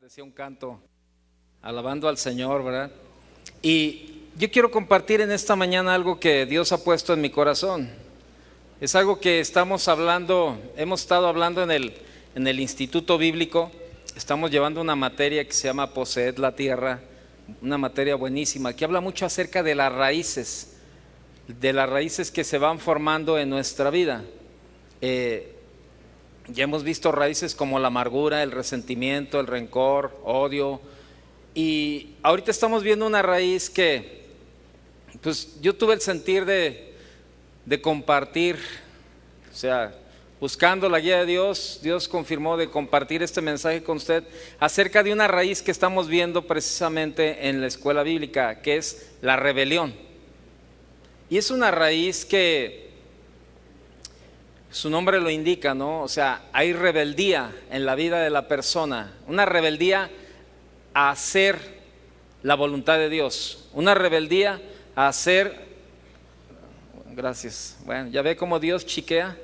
Decía un canto alabando al Señor, ¿verdad? Y yo quiero compartir en esta mañana algo que Dios ha puesto en mi corazón. Es algo que hemos estado hablando en el Instituto Bíblico. Estamos llevando una materia que se llama Poseed la Tierra, una materia buenísima, que habla mucho acerca de las raíces que se van formando en nuestra vida. Ya hemos visto raíces como la amargura, el resentimiento, el rencor, odio, y ahorita estamos viendo una raíz que pues yo tuve el sentir de compartir, o sea, buscando la guía de Dios, Dios confirmó de compartir este mensaje con usted acerca de una raíz que estamos viendo precisamente en la escuela bíblica, que es la rebelión. Y es una raíz que su nombre lo indica, ¿no? O sea, hay rebeldía en la vida de la persona, una rebeldía a hacer la voluntad de Dios, una rebeldía a hacer, gracias, bueno, ya ve cómo Dios chiquea,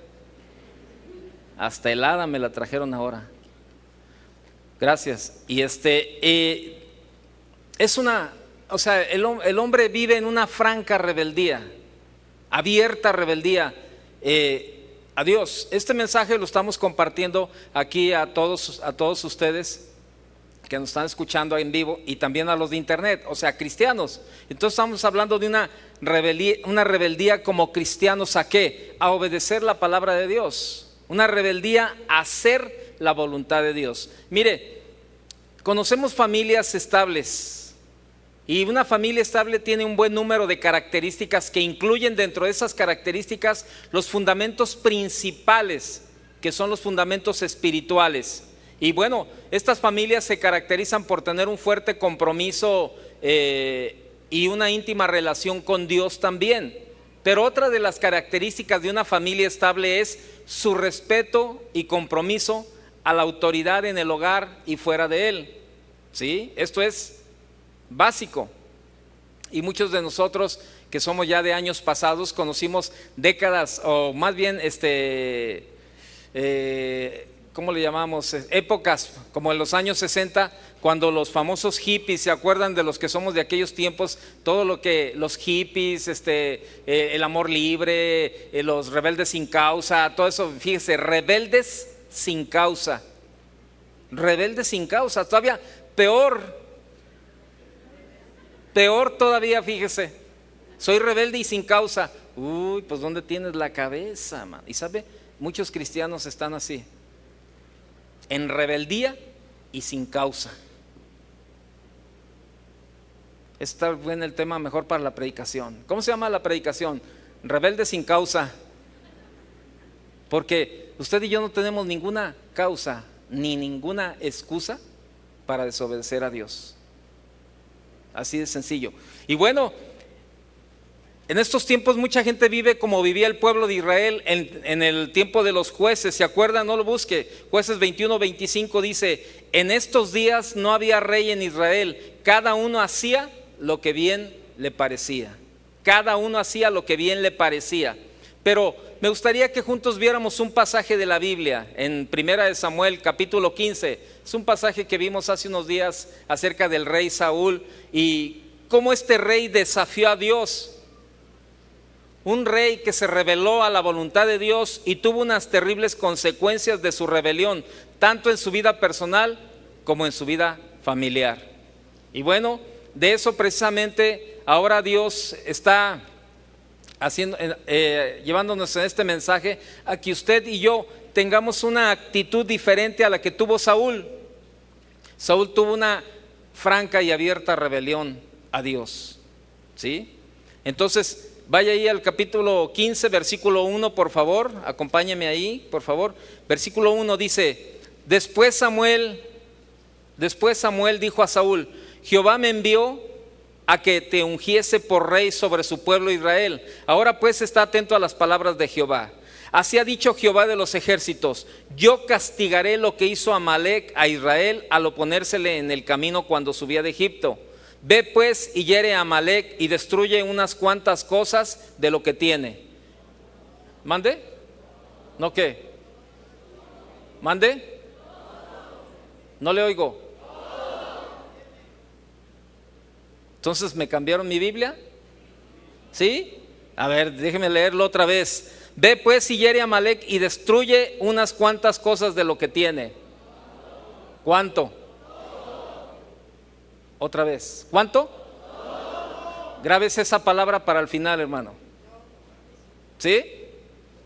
hasta helada me la trajeron ahora, gracias. Y es una, o sea, el hombre vive en una franca rebeldía, abierta rebeldía, a Dios. Este mensaje lo estamos compartiendo aquí a todos ustedes que nos están escuchando en vivo y también a los de internet, o sea, cristianos. Entonces estamos hablando de una rebeldía como cristianos. ¿A qué? A obedecer la palabra de Dios, una rebeldía a hacer la voluntad de Dios. Mire, conocemos familias estables. Y una familia estable tiene un buen número de características que incluyen dentro de esas características los fundamentos principales, que son los fundamentos espirituales. Y bueno, estas familias se caracterizan por tener un fuerte compromiso y una íntima relación con Dios también. Pero otra de las características de una familia estable es su respeto y compromiso a la autoridad en el hogar y fuera de él. ¿Sí? Esto es básico, y muchos de nosotros que somos ya de años pasados conocimos décadas, o más bien ¿cómo le llamamos? Épocas como en los años 60, cuando los famosos hippies, ¿se acuerdan de los que somos de aquellos tiempos? Todo lo que los hippies, el amor libre, los rebeldes sin causa, todo eso, fíjese, rebeldes sin causa, todavía peor todavía, fíjese, soy rebelde y sin causa. Uy, pues ¿dónde tienes la cabeza, man? Y sabe, muchos cristianos están así, en rebeldía y sin causa. Está bueno el tema, mejor para la predicación. ¿Cómo se llama la predicación? Rebelde sin causa. Porque usted y yo no tenemos ninguna causa ni ninguna excusa para desobedecer a Dios. Así de sencillo. Y bueno, en estos tiempos mucha gente vive como vivía el pueblo de Israel en el tiempo de los jueces. ¿Se acuerdan? No lo busque. Jueces 21-25 dice: en estos días no había rey en Israel, cada uno hacía lo que bien le parecía. Cada uno hacía lo que bien le parecía. Pero me gustaría que juntos viéramos un pasaje de la Biblia en Primera de Samuel capítulo 15. Es un pasaje que vimos hace unos días acerca del rey Saúl y cómo este rey desafió a Dios. Un rey que se rebeló a la voluntad de Dios y tuvo unas terribles consecuencias de su rebelión, tanto en su vida personal como en su vida familiar. Y bueno, de eso precisamente ahora Dios está llevándonos en este mensaje a que usted y yo tengamos una actitud diferente a la que tuvo Saúl. Saúl tuvo una franca y abierta rebelión a Dios, ¿sí? Entonces vaya ahí al capítulo 15, versículo 1, por favor, acompáñeme ahí, por favor. Versículo 1 dice: Después Samuel dijo a Saúl: Jehová me envió a que te ungiese por rey sobre su pueblo Israel. Ahora pues está atento a las palabras de Jehová. Así ha dicho Jehová de los ejércitos: yo castigaré lo que hizo Amalec a Israel al oponérsele en el camino cuando subía de Egipto. Ve pues y hiere a Amalec y destruye unas cuantas cosas de lo que tiene. ¿Mande? ¿No qué? ¿Mande? No le oigo. Entonces, ¿me cambiaron mi Biblia? ¿Sí? A ver, déjeme leerlo otra vez. Ve pues y hiere a Amalec y destruye unas cuantas cosas de lo que tiene. ¿Cuánto? Otra vez. ¿Cuánto? Grábese esa palabra para el final, hermano. ¿Sí?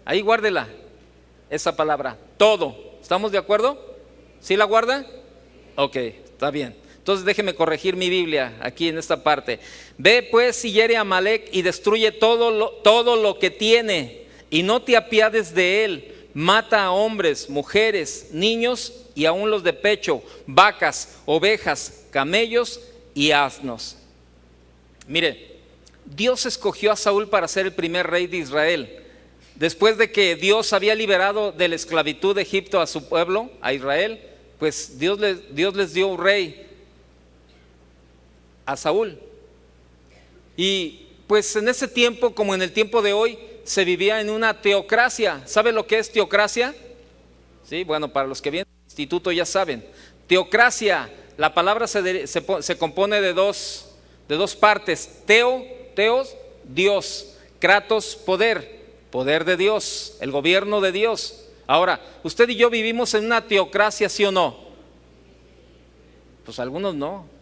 Ahí guárdela, esa palabra. Todo. ¿Estamos de acuerdo? ¿Sí la guarda? Ok, está bien. Entonces déjeme corregir mi Biblia aquí en esta parte. Ve pues y hiere a Amalec y destruye todo lo que tiene, y no te apiades de él. Mata a hombres, mujeres, niños y aún los de pecho, vacas, ovejas, camellos y asnos. Mire, Dios escogió a Saúl para ser el primer rey de Israel. Después de que Dios había liberado de la esclavitud de Egipto a su pueblo, a Israel, pues Dios les dio un rey, a Saúl. Y pues en ese tiempo, como en el tiempo de hoy, se vivía en una teocracia. ¿Sabe lo que es teocracia? Sí, bueno, para los que vienen al instituto ya saben. Teocracia, la palabra se compone de dos partes. Teos, Dios. Kratos, poder de Dios, el gobierno de Dios. Ahora, usted y yo vivimos en una teocracia, ¿sí o no? Pues algunos no.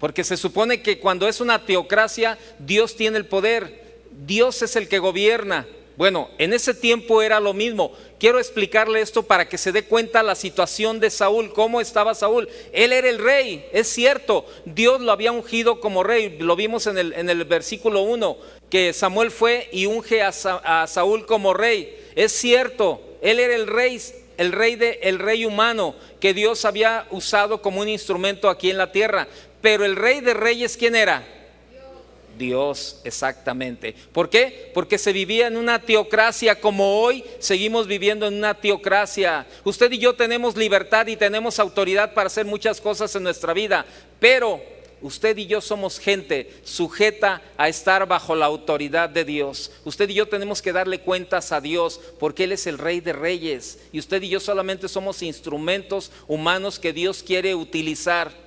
Porque se supone que cuando es una teocracia, Dios tiene el poder, Dios es el que gobierna. Bueno, en ese tiempo era lo mismo. Quiero explicarle esto para que se dé cuenta la situación de Saúl, cómo estaba Saúl. Él era el rey, es cierto, Dios lo había ungido como rey. Lo vimos en el versículo 1, que Samuel fue y unge a Saúl como rey. Es cierto, él era el rey humano que Dios había usado como un instrumento aquí en la tierra. Pero el rey de reyes, ¿quién era? Dios, exactamente. ¿Por qué? Porque se vivía en una teocracia, como hoy seguimos viviendo en una teocracia. Usted y yo tenemos libertad y tenemos autoridad para hacer muchas cosas en nuestra vida, pero usted y yo somos gente sujeta a estar bajo la autoridad de Dios. Usted y yo tenemos que darle cuentas a Dios, porque Él es el Rey de Reyes, y usted y yo solamente somos instrumentos humanos que Dios quiere utilizar.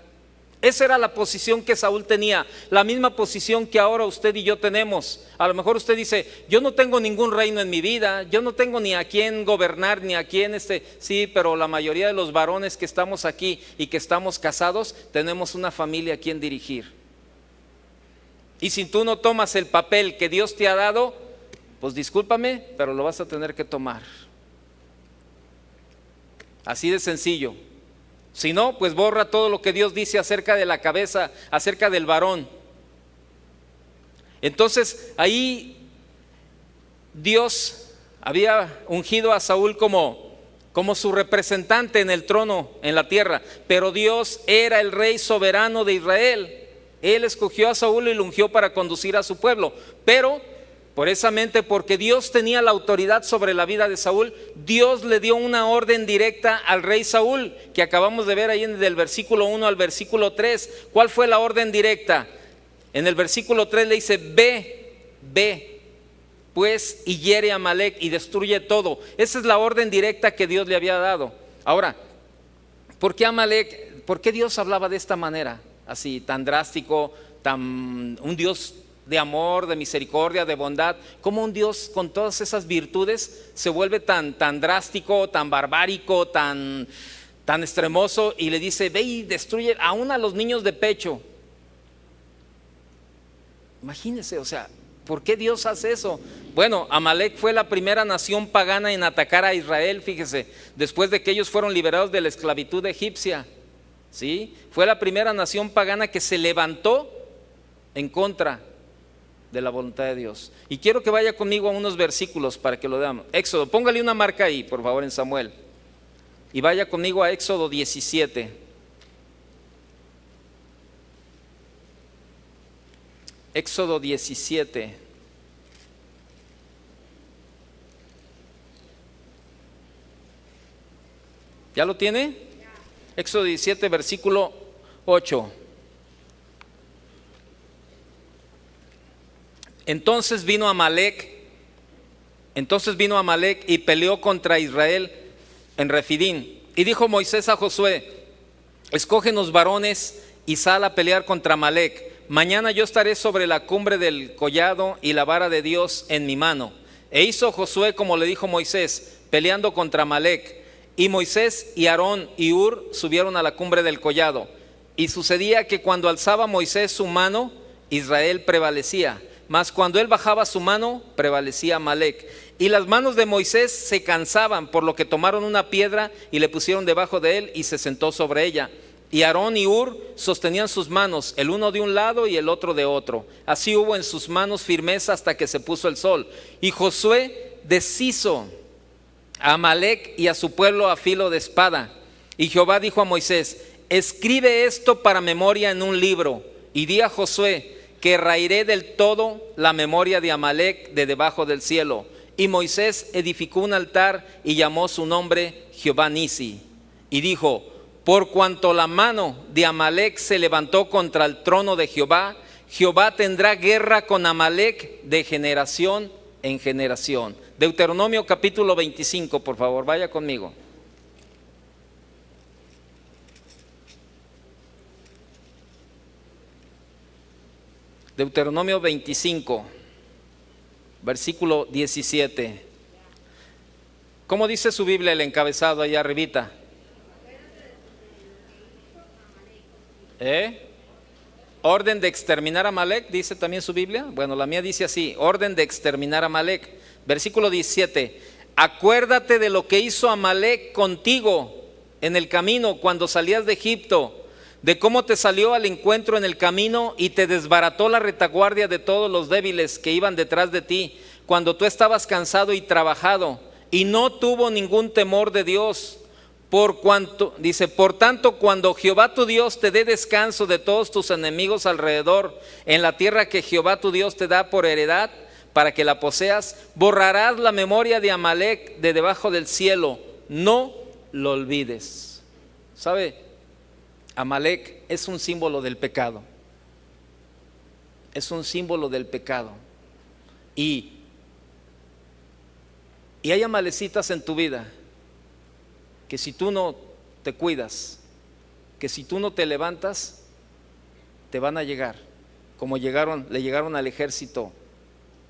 Esa era la posición que Saúl tenía, la misma posición que ahora usted y yo tenemos. A lo mejor usted dice, yo no tengo ningún reino en mi vida, yo no tengo ni a quién gobernar, ni a quién sí, pero la mayoría de los varones que estamos aquí y que estamos casados, tenemos una familia a quien dirigir. Y si tú no tomas el papel que Dios te ha dado, pues discúlpame, pero lo vas a tener que tomar. Así de sencillo. Si no, pues borra todo lo que Dios dice acerca de la cabeza, acerca del varón. Entonces ahí Dios había ungido a Saúl como su representante en el trono en la tierra, pero Dios era el rey soberano de Israel. Él escogió a Saúl y lo ungió para conducir a su pueblo, pero precisamente porque Dios tenía la autoridad sobre la vida de Saúl, Dios le dio una orden directa al rey Saúl, que acabamos de ver ahí del versículo 1 al versículo 3. ¿Cuál fue la orden directa? En el versículo 3 le dice, ve pues y hiere a Amalec y destruye todo. Esa es la orden directa que Dios le había dado. Ahora, ¿por qué Amalec? ¿Por qué Dios hablaba de esta manera? Así, tan drástico, un Dios de amor, de misericordia, de bondad. ¿Cómo un Dios con todas esas virtudes se vuelve tan drástico, tan barbárico, tan extremoso, y le dice, ve y destruye aún a los niños de pecho? Imagínense, o sea, ¿por qué Dios hace eso? Bueno, Amalec fue la primera nación pagana en atacar a Israel, fíjese, después de que ellos fueron liberados de la esclavitud egipcia. ¿Sí? Fue la primera nación pagana que se levantó en contra de la voluntad de Dios. Y quiero que vaya conmigo a unos versículos para que lo veamos. Éxodo, póngale una marca ahí, por favor, en Samuel. Y vaya conmigo a Éxodo 17. Éxodo 17. ¿Ya lo tiene? Éxodo 17, versículo 8. Entonces vino Amalec y peleó contra Israel en Refidín. Y dijo Moisés a Josué, escógenos varones y sal a pelear contra Amalec. Mañana yo estaré sobre la cumbre del collado y la vara de Dios en mi mano. E hizo Josué como le dijo Moisés, peleando contra Amalec. Y Moisés y Aarón y Hur subieron a la cumbre del collado. Y sucedía que cuando alzaba Moisés su mano, Israel prevalecía, mas cuando él bajaba su mano, prevalecía Amalec. Y las manos de Moisés se cansaban, por lo que tomaron una piedra y le pusieron debajo de él y se sentó sobre ella. Y Aarón y Hur sostenían sus manos, el uno de un lado y el otro de otro. Así hubo en sus manos firmeza hasta que se puso el sol. Y Josué deshizo a Amalec y a su pueblo a filo de espada. Y Jehová dijo a Moisés: escribe esto para memoria en un libro, y di a Josué que raeré del todo la memoria de Amalec de debajo del cielo. Y Moisés edificó un altar y llamó su nombre Jehová Nisi. Y dijo: por cuanto la mano de Amalec se levantó contra el trono de Jehová, Jehová tendrá guerra con Amalec de generación en generación. Deuteronomio capítulo 25, por favor, vaya conmigo. Deuteronomio 25, versículo 17. ¿Cómo dice su Biblia el encabezado allá arribita? Orden de exterminar a Amalec, dice también su Biblia. Bueno, la mía dice así: orden de exterminar a Amalec. Versículo 17. Acuérdate de lo que hizo Amalec contigo en el camino cuando salías de Egipto, de cómo te salió al encuentro en el camino y te desbarató la retaguardia de todos los débiles que iban detrás de ti, cuando tú estabas cansado y trabajado, y no tuvo ningún temor de Dios. Por cuanto, dice, por tanto, cuando Jehová tu Dios te dé descanso de todos tus enemigos alrededor, en la tierra que Jehová tu Dios te da por heredad, para que la poseas, borrarás la memoria de Amalec de debajo del cielo, no lo olvides. ¿Sabe? Amalec es un símbolo del pecado. Es un símbolo del pecado. Y hay amalecitas en tu vida que si tú no te cuidas, que si tú no te levantas, te van a llegar, como le llegaron al ejército.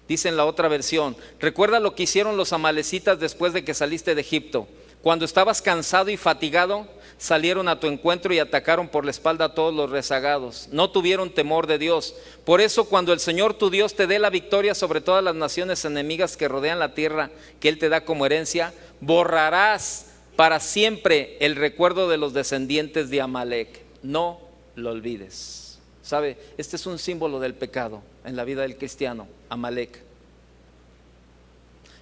Dice en la otra versión: recuerda lo que hicieron los amalecitas después de que saliste de Egipto. Cuando estabas cansado y fatigado, salieron a tu encuentro y atacaron por la espalda a todos los rezagados. No tuvieron temor de Dios. Por eso, cuando el Señor tu Dios te dé la victoria sobre todas las naciones enemigas que rodean la tierra que Él te da como herencia, borrarás para siempre el recuerdo de los descendientes de Amalec. No lo olvides. ¿Sabe? Este es un símbolo del pecado en la vida del cristiano, Amalec.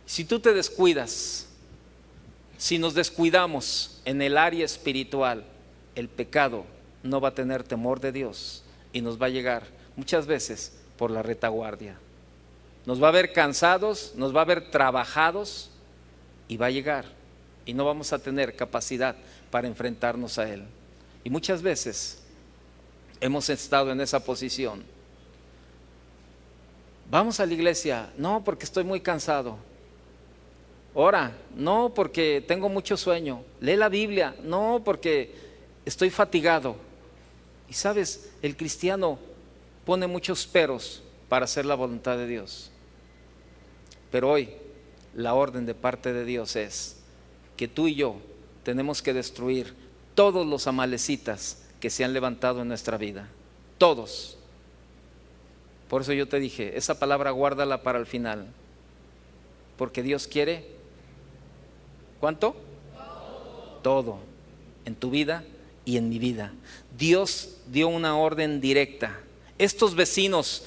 Si tú te descuidas, si nos descuidamos en el área espiritual, el pecado no va a tener temor de Dios y nos va a llegar muchas veces por la retaguardia. Nos va a ver cansados, nos va a ver trabajados y va a llegar y no vamos a tener capacidad para enfrentarnos a él. Y muchas veces hemos estado en esa posición. Vamos a la iglesia, no, porque estoy muy cansado. Ora, no, porque tengo mucho sueño. Lee la Biblia, no, porque estoy fatigado. Y sabes, el cristiano pone muchos peros para hacer la voluntad de Dios. Pero hoy la orden de parte de Dios es que tú y yo tenemos que destruir todos los amalecitas que se han levantado en nuestra vida. Todos. Por eso yo te dije, esa palabra guárdala para el final. Porque Dios quiere, ¿cuánto? Todo en tu vida y en mi vida. Dios dio una orden directa. Estos vecinos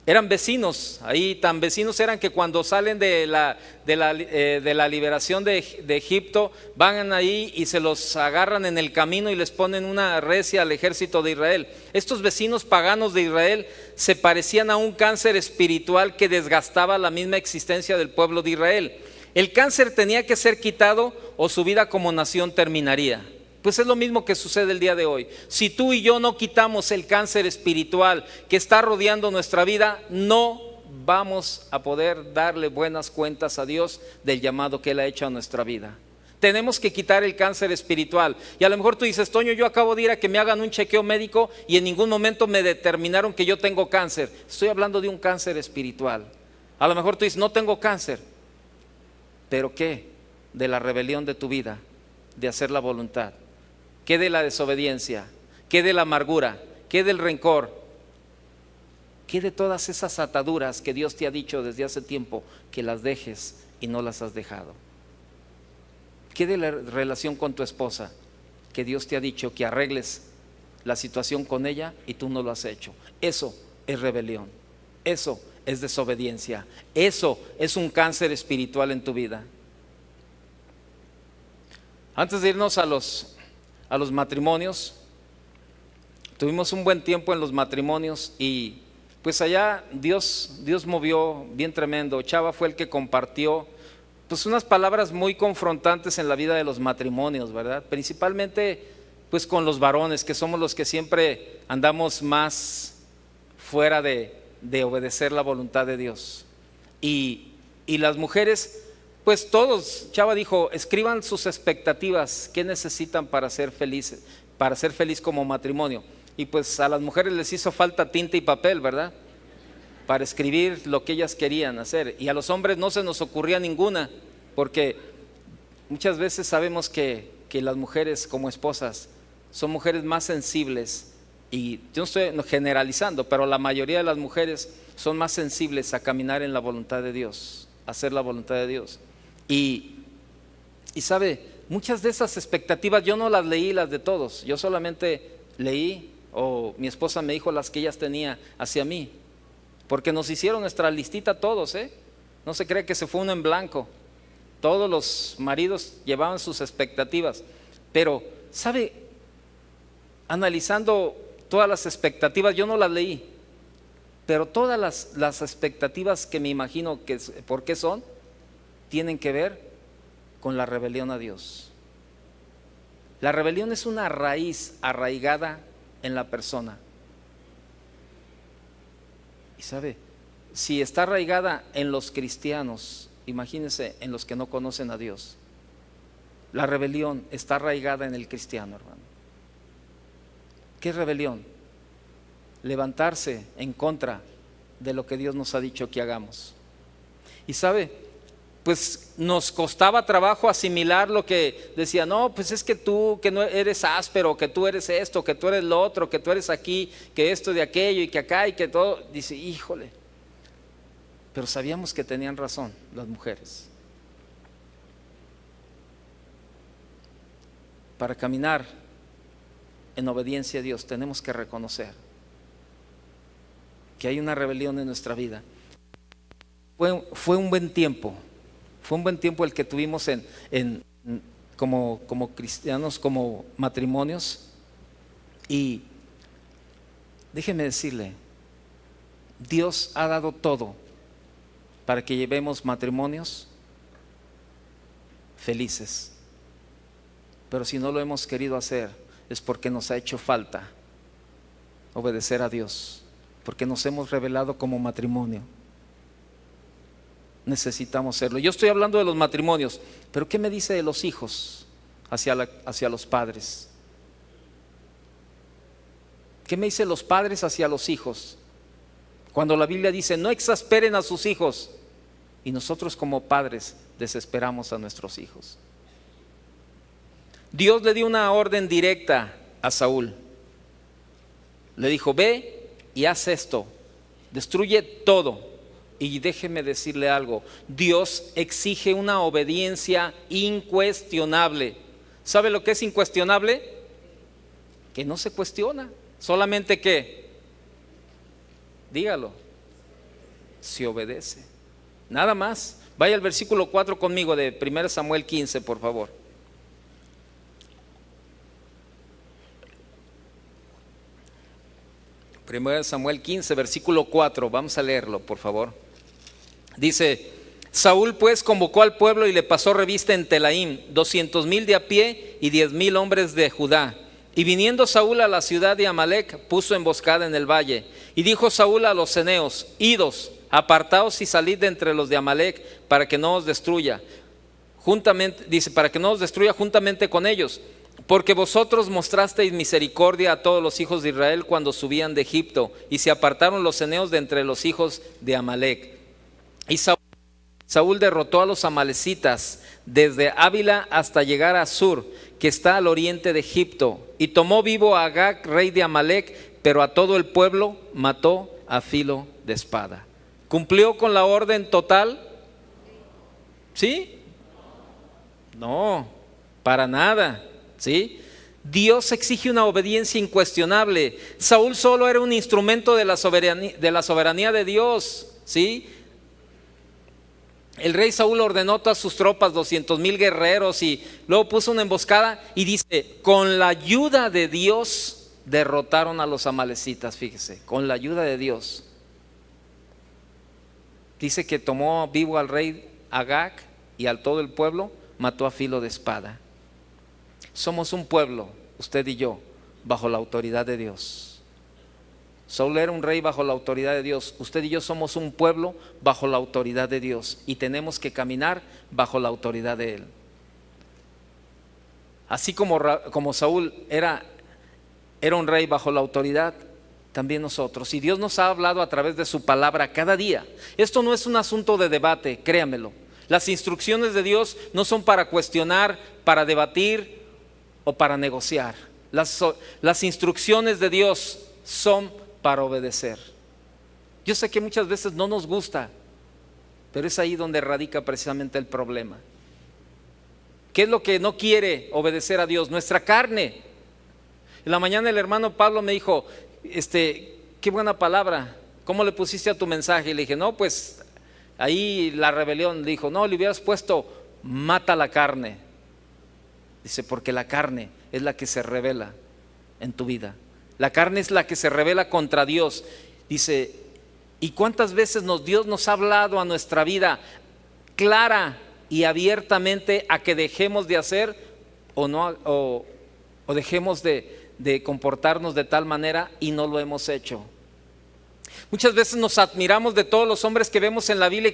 eran vecinos, ahí tan vecinos eran que cuando salen de la liberación de Egipto, van ahí y se los agarran en el camino y les ponen una recia al ejército de Israel. Estos vecinos paganos de Israel se parecían a un cáncer espiritual que desgastaba la misma existencia del pueblo de Israel. El cáncer tenía que ser quitado o su vida como nación terminaría. Pues es lo mismo que sucede el día de hoy. Si tú y yo no quitamos el cáncer espiritual que está rodeando nuestra vida, no vamos a poder darle buenas cuentas a Dios del llamado que Él ha hecho a nuestra vida. Tenemos que quitar el cáncer espiritual. Y a lo mejor tú dices, Toño, yo acabo de ir a que me hagan un chequeo médico y en ningún momento me determinaron que yo tengo cáncer. Estoy hablando de un cáncer espiritual. A lo mejor tú dices, no tengo cáncer. ¿Pero qué? De la rebelión de tu vida, de hacer la voluntad. ¿Qué de la desobediencia? ¿Qué de la amargura? ¿Qué del rencor? ¿Qué de todas esas ataduras que Dios te ha dicho desde hace tiempo que las dejes y no las has dejado? ¿Qué de la relación con tu esposa que Dios te ha dicho que arregles la situación con ella y tú no lo has hecho? Eso es rebelión, eso es desobediencia, eso es un cáncer espiritual en tu vida. Antes de irnos a los matrimonios, tuvimos un buen tiempo en los matrimonios y pues allá Dios movió bien tremendo. Chava fue el que compartió pues unas palabras muy confrontantes en la vida de los matrimonios, ¿verdad? Principalmente pues con los varones, que somos los que siempre andamos más fuera de obedecer la voluntad de Dios. Y las mujeres, pues todos, Chava dijo, escriban sus expectativas, qué necesitan para ser felices, para ser feliz como matrimonio. Y pues a las mujeres les hizo falta tinta y papel, ¿verdad? Para escribir lo que ellas querían hacer. Y a los hombres no se nos ocurría ninguna, porque muchas veces sabemos que las mujeres como esposas son mujeres más sensibles, y yo no estoy generalizando, pero la mayoría de las mujeres son más sensibles a caminar en la voluntad de Dios, a hacer la voluntad de Dios. Y sabe, muchas de esas expectativas yo no las leí, las de todos, yo solamente leí, o mi esposa me dijo las que ellas tenía hacia mí, porque nos hicieron nuestra listita todos, no se cree que se fue uno en blanco. Todos los maridos llevaban sus expectativas, pero sabe, analizando todas las expectativas, yo no las leí, pero todas las expectativas que me imagino que por qué son, tienen que ver con la rebelión a Dios. La rebelión es una raíz arraigada en la persona. Y sabe, si está arraigada en los cristianos, imagínense en los que no conocen a Dios. La rebelión está arraigada en el cristiano, hermano. ¿Qué es rebelión? Levantarse en contra de lo que Dios nos ha dicho que hagamos. Y sabe, pues nos costaba trabajo asimilar lo que decía, no, pues es que tú que no eres áspero, que tú eres esto, que tú eres lo otro, que tú eres aquí, que esto de aquello y que acá y que todo. Dice, híjole. Pero sabíamos que tenían razón las mujeres. Para caminar en obediencia a Dios tenemos que reconocer que hay una rebelión en nuestra vida. Fue un buen tiempo. Fue un buen tiempo el que tuvimos como cristianos, como matrimonios. Y déjeme decirle, Dios ha dado todo para que llevemos matrimonios felices. Pero si no lo hemos querido hacer, es porque nos ha hecho falta obedecer a Dios, porque nos hemos rebelado como matrimonio. Necesitamos hacerlo. Yo estoy hablando de los matrimonios, pero ¿qué me dice de los hijos hacia los padres? ¿Qué me dice los padres hacia los hijos? Cuando la Biblia dice, no exasperen a sus hijos, y nosotros como padres desesperamos a nuestros hijos. Dios le dio una orden directa a Saúl. Le dijo, ve y haz esto, destruye todo. Y déjeme decirle algo, Dios exige una obediencia incuestionable. ¿Sabe lo que es incuestionable? Que no se cuestiona, solamente que, dígalo, se obedece. Nada más. Vaya al versículo 4 conmigo de 1 Samuel 15, por favor. Primero Samuel 15, versículo 4, vamos a leerlo, por favor. Dice, Saúl pues convocó al pueblo y le pasó revista en Telaim, 200,000 de a pie y 10,000 hombres de Judá. Y viniendo Saúl a la ciudad de Amalec, puso emboscada en el valle. Y dijo Saúl a los ceneos, idos, apartaos y salid de entre los de Amalec, para que no os destruya. juntamente, dice, para que no os destruya juntamente con ellos, porque vosotros mostrasteis misericordia a todos los hijos de Israel cuando subían de Egipto, y se apartaron los ceneos de entre los hijos de Amalec. Y Saúl derrotó a los amalecitas desde Ávila hasta llegar a Sur, que está al oriente de Egipto, y tomó vivo a Agag, rey de Amalec, pero a todo el pueblo mató a filo de espada. ¿Cumplió con la orden total? ¿Sí? No, para nada. ¿Sí? Dios exige una obediencia incuestionable. Saúl solo era un instrumento de la soberanía de Dios. ¿Sí? El rey Saúl ordenó a todas sus tropas, 200,000 guerreros, y luego puso una emboscada y dice, con la ayuda de Dios derrotaron a los amalecitas. Fíjese, con la ayuda de Dios. Dice que tomó vivo al rey Agag y al todo el pueblo mató a filo de espada. Somos un pueblo, usted y yo, bajo la autoridad de Dios. Saúl era un rey bajo la autoridad de Dios. Usted y yo somos un pueblo bajo la autoridad de Dios y tenemos que caminar bajo la autoridad de Él. Así como Saúl era un rey bajo la autoridad, también nosotros. Y Dios nos ha hablado a través de su palabra cada día. Esto no es un asunto de debate, créamelo. Las instrucciones de Dios no son para cuestionar, para debatir o para negociar. Las instrucciones de Dios son para obedecer. Yo sé que muchas veces no nos gusta, pero es ahí donde radica precisamente el problema. ¿Qué es lo que no quiere obedecer a Dios? Nuestra carne. En la mañana el hermano Pablo me dijo, qué buena palabra, ¿cómo le pusiste a tu mensaje? Y le dije, no, pues ahí la rebelión. Le dijo, no, le hubieras puesto, mata la carne. Dice, porque la carne es la que se revela en tu vida. La carne es la que se revela contra Dios. Dice, ¿y cuántas veces Dios nos ha hablado a nuestra vida clara y abiertamente a que dejemos de hacer o dejemos de comportarnos de tal manera y no lo hemos hecho? Muchas veces nos admiramos de todos los hombres que vemos en la Biblia y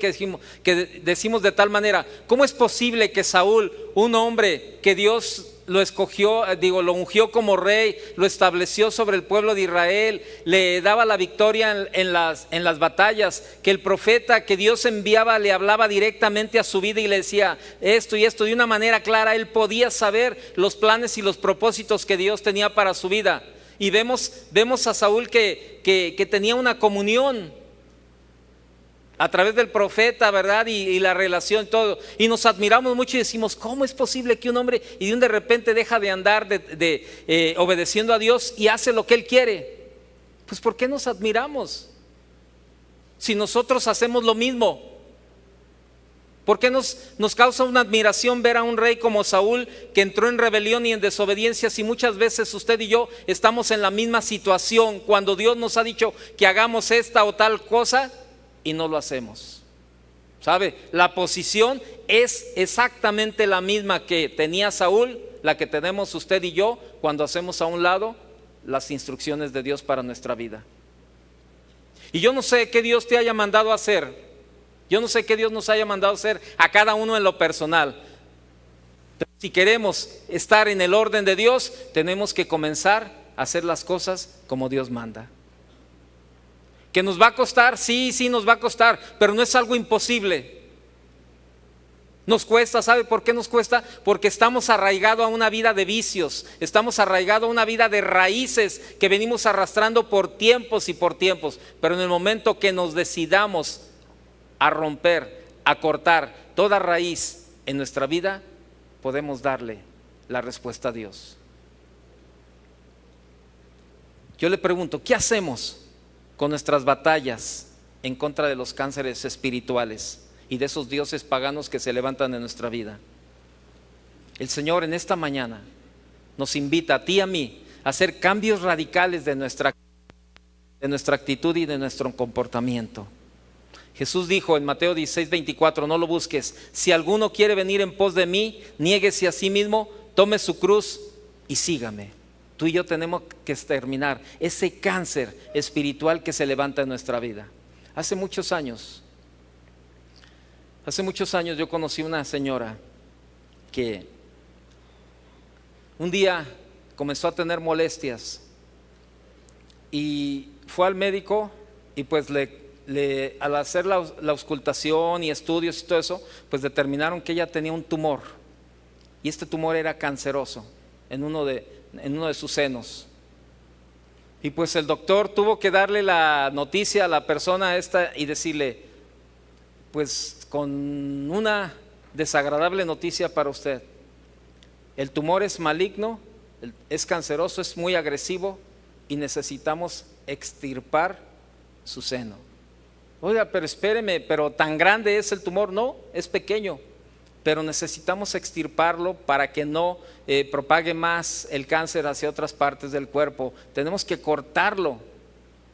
que decimos de tal manera, ¿cómo es posible que Saúl, un hombre que Dios lo escogió, lo ungió como rey, lo estableció sobre el pueblo de Israel, le daba la victoria en las batallas, que el profeta que Dios enviaba le hablaba directamente a su vida y le decía esto y esto de una manera clara? Él podía saber los planes y los propósitos que Dios tenía para su vida. Y vemos a Saúl que tenía una comunión a través del profeta, ¿verdad? Y la relación, todo. Y nos admiramos mucho y decimos, ¿cómo es posible que un hombre y de repente deja de andar obedeciendo a Dios y hace lo que Él quiere? Pues ¿por qué nos admiramos? Si nosotros hacemos lo mismo. ¿Por qué nos causa una admiración ver a un rey como Saúl que entró en rebelión y en desobediencia, si muchas veces usted y yo estamos en la misma situación cuando Dios nos ha dicho que hagamos esta o tal cosa y no lo hacemos? ¿Sabe? La posición es exactamente la misma que tenía Saúl, la que tenemos usted y yo cuando hacemos a un lado las instrucciones de Dios para nuestra vida. Y yo no sé qué Dios te haya mandado a hacer. Yo no sé qué Dios nos haya mandado a hacer a cada uno en lo personal. Pero si queremos estar en el orden de Dios, tenemos que comenzar a hacer las cosas como Dios manda. ¿Que nos va a costar? Sí, nos va a costar, pero no es algo imposible. Nos cuesta, ¿sabe por qué nos cuesta? Porque estamos arraigados a una vida de vicios, estamos arraigados a una vida de raíces que venimos arrastrando por tiempos y por tiempos. Pero en el momento que nos decidamos a romper, a cortar toda raíz en nuestra vida, podemos darle la respuesta a Dios. Yo le pregunto, ¿qué hacemos con nuestras batallas en contra de los cánceres espirituales y de esos dioses paganos que se levantan en nuestra vida? El Señor en esta mañana nos invita a ti y a mí a hacer cambios radicales de nuestra actitud y de nuestro comportamiento. Jesús dijo en Mateo 16:24, no lo busques, si alguno quiere venir en pos de mí, niéguese a sí mismo, tome su cruz y sígame. Tú y yo tenemos que exterminar ese cáncer espiritual que se levanta en nuestra vida. Hace muchos años yo conocí una señora que un día comenzó a tener molestias y fue al médico y pues al hacer la auscultación y estudios y todo eso, pues determinaron que ella tenía un tumor y este tumor era canceroso en uno de sus senos. Y pues el doctor tuvo que darle la noticia a la persona esta y decirle, pues con una desagradable noticia para usted: el tumor es maligno, es canceroso, es muy agresivo y necesitamos extirpar su seno. Oiga, pero espéreme, ¿pero tan grande es el tumor? No, es pequeño, pero necesitamos extirparlo para que no propague más el cáncer hacia otras partes del cuerpo. Tenemos que cortarlo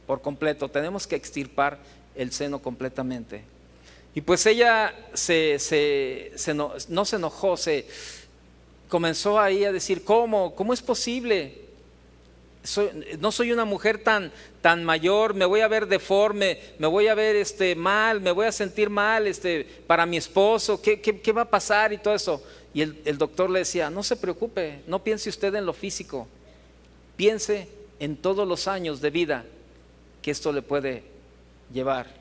por completo, tenemos que extirpar el seno completamente. Y pues ella no se enojó, comenzó ahí a decir, ¿cómo es posible? No soy una mujer tan mayor, me voy a ver deforme, me voy a ver mal, me voy a sentir mal para mi esposo, ¿qué va a pasar y todo eso? Y el doctor le decía, no se preocupe, no piense usted en lo físico, piense en todos los años de vida que esto le puede llevar.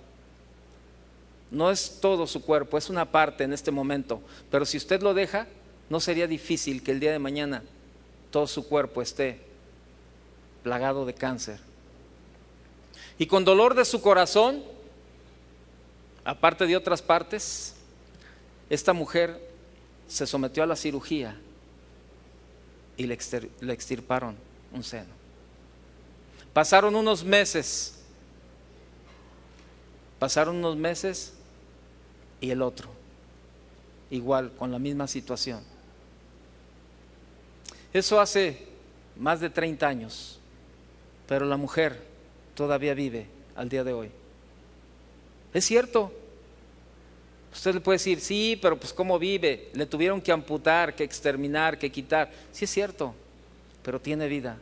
No es todo su cuerpo, es una parte en este momento, pero si usted lo deja, no sería difícil que el día de mañana todo su cuerpo esté plagado de cáncer. Y con dolor de su corazón, aparte de otras partes, esta mujer se sometió a la cirugía y le extirparon un seno. Pasaron unos meses y el otro, igual, con la misma situación. Eso hace más de 30 años, pero la mujer todavía vive al día de hoy. Es cierto. Usted le puede decir, sí, pero pues ¿cómo vive? Le tuvieron que amputar, que exterminar, que quitar. Sí es cierto, pero tiene vida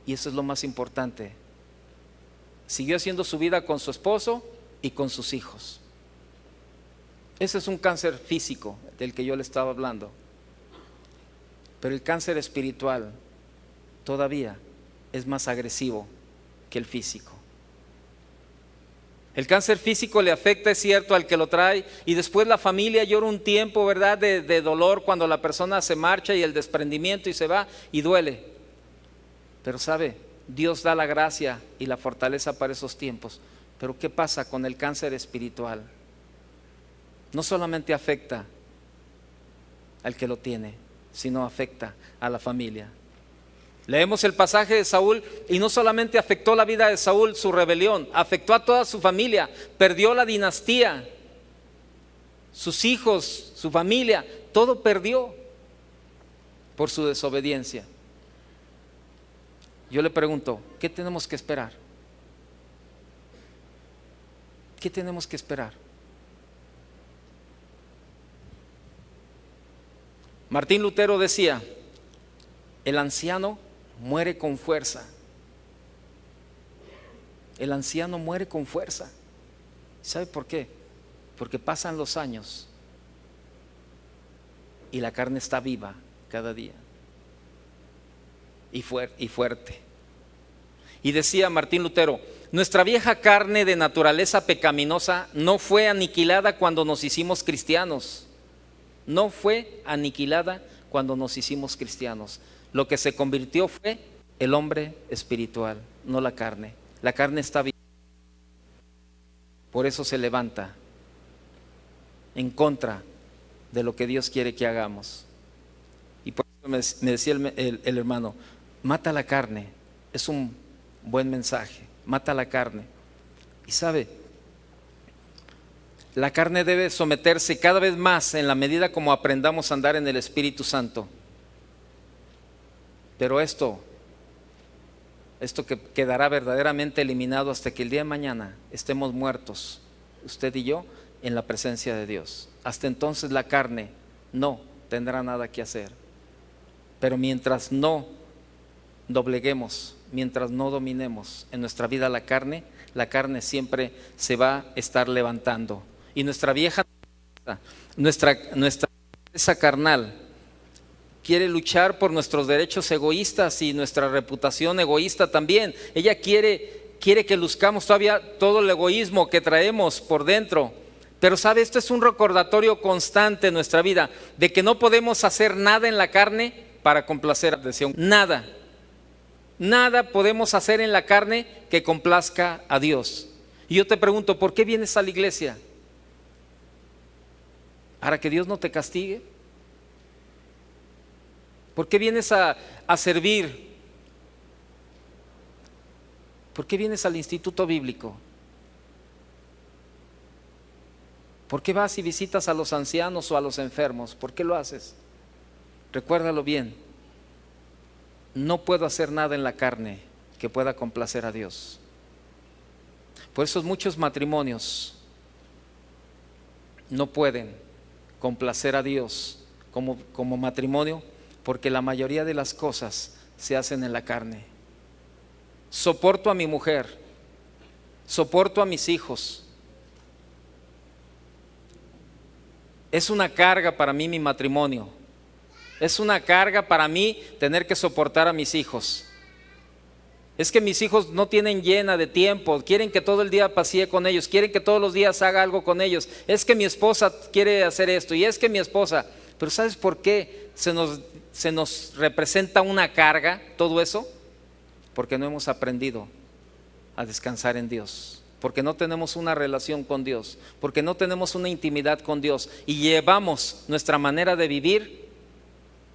y eso es lo más importante. Siguió haciendo su vida con su esposo y con sus hijos. Ese es un cáncer físico del que yo le estaba hablando. Pero el cáncer espiritual todavía es más agresivo que el físico. El cáncer físico le afecta, es cierto, al que lo trae, y después la familia llora un tiempo, ¿verdad?, de dolor cuando la persona se marcha y el desprendimiento y se va y duele. Pero sabe, Dios da la gracia y la fortaleza para esos tiempos. Pero ¿qué pasa con el cáncer espiritual? No solamente afecta al que lo tiene, sino afecta a la familia. Leemos el pasaje de Saúl y no solamente afectó la vida de Saúl, su rebelión, afectó a toda su familia, perdió la dinastía, sus hijos, su familia, todo perdió por su desobediencia. Yo le pregunto, ¿qué tenemos que esperar? ¿Qué tenemos que esperar? Martín Lutero decía, el anciano muere con fuerza. El anciano muere con fuerza. ¿Sabe por qué? Porque pasan los años y la carne está viva cada día y fuerte. Y decía Martín Lutero, nuestra vieja carne de naturaleza pecaminosa no fue aniquilada cuando nos hicimos cristianos. No fue aniquilada cuando nos hicimos cristianos. Lo que se convirtió fue el hombre espiritual, no la carne. La carne está viva. Por eso se levanta en contra de lo que Dios quiere que hagamos. Y por eso me decía el hermano, mata la carne. Es un buen mensaje, mata la carne. Y sabe, la carne debe someterse cada vez más en la medida como aprendamos a andar en el Espíritu Santo. Pero esto que quedará verdaderamente eliminado hasta que el día de mañana estemos muertos, usted y yo, en la presencia de Dios. Hasta entonces la carne no tendrá nada que hacer. Pero mientras no dobleguemos, mientras no dominemos en nuestra vida la carne siempre se va a estar levantando. Y nuestra vieja, nuestra naturaleza carnal quiere luchar por nuestros derechos egoístas y nuestra reputación egoísta también. Ella quiere que luzcamos todavía todo el egoísmo que traemos por dentro. Pero sabe, esto es un recordatorio constante en nuestra vida de que no podemos hacer nada en la carne para complacer a Dios. Nada podemos hacer en la carne que complazca a Dios. Y yo te pregunto, ¿por qué vienes a la iglesia? ¿Para que Dios no te castigue? ¿Por qué vienes a servir? ¿Por qué vienes al instituto bíblico? ¿Por qué vas y visitas a los ancianos o a los enfermos? ¿Por qué lo haces? Recuérdalo bien. No puedo hacer nada en la carne que pueda complacer a Dios. Por eso muchos matrimonios no pueden complacer a Dios como matrimonio, porque la mayoría de las cosas se hacen en la carne. Soporto a mi mujer, soporto a mis hijos. Es una carga para mí mi matrimonio. Es una carga para mí tener que soportar a mis hijos. Es que mis hijos no tienen llena de tiempo, quieren que todo el día pasee con ellos, quieren que todos los días haga algo con ellos. Es que mi esposa quiere hacer esto y es que mi esposa. Pero ¿sabes por qué se nos representa una carga todo eso? Porque no hemos aprendido a descansar en Dios, porque no tenemos una relación con Dios, porque no tenemos una intimidad con Dios y llevamos nuestra manera de vivir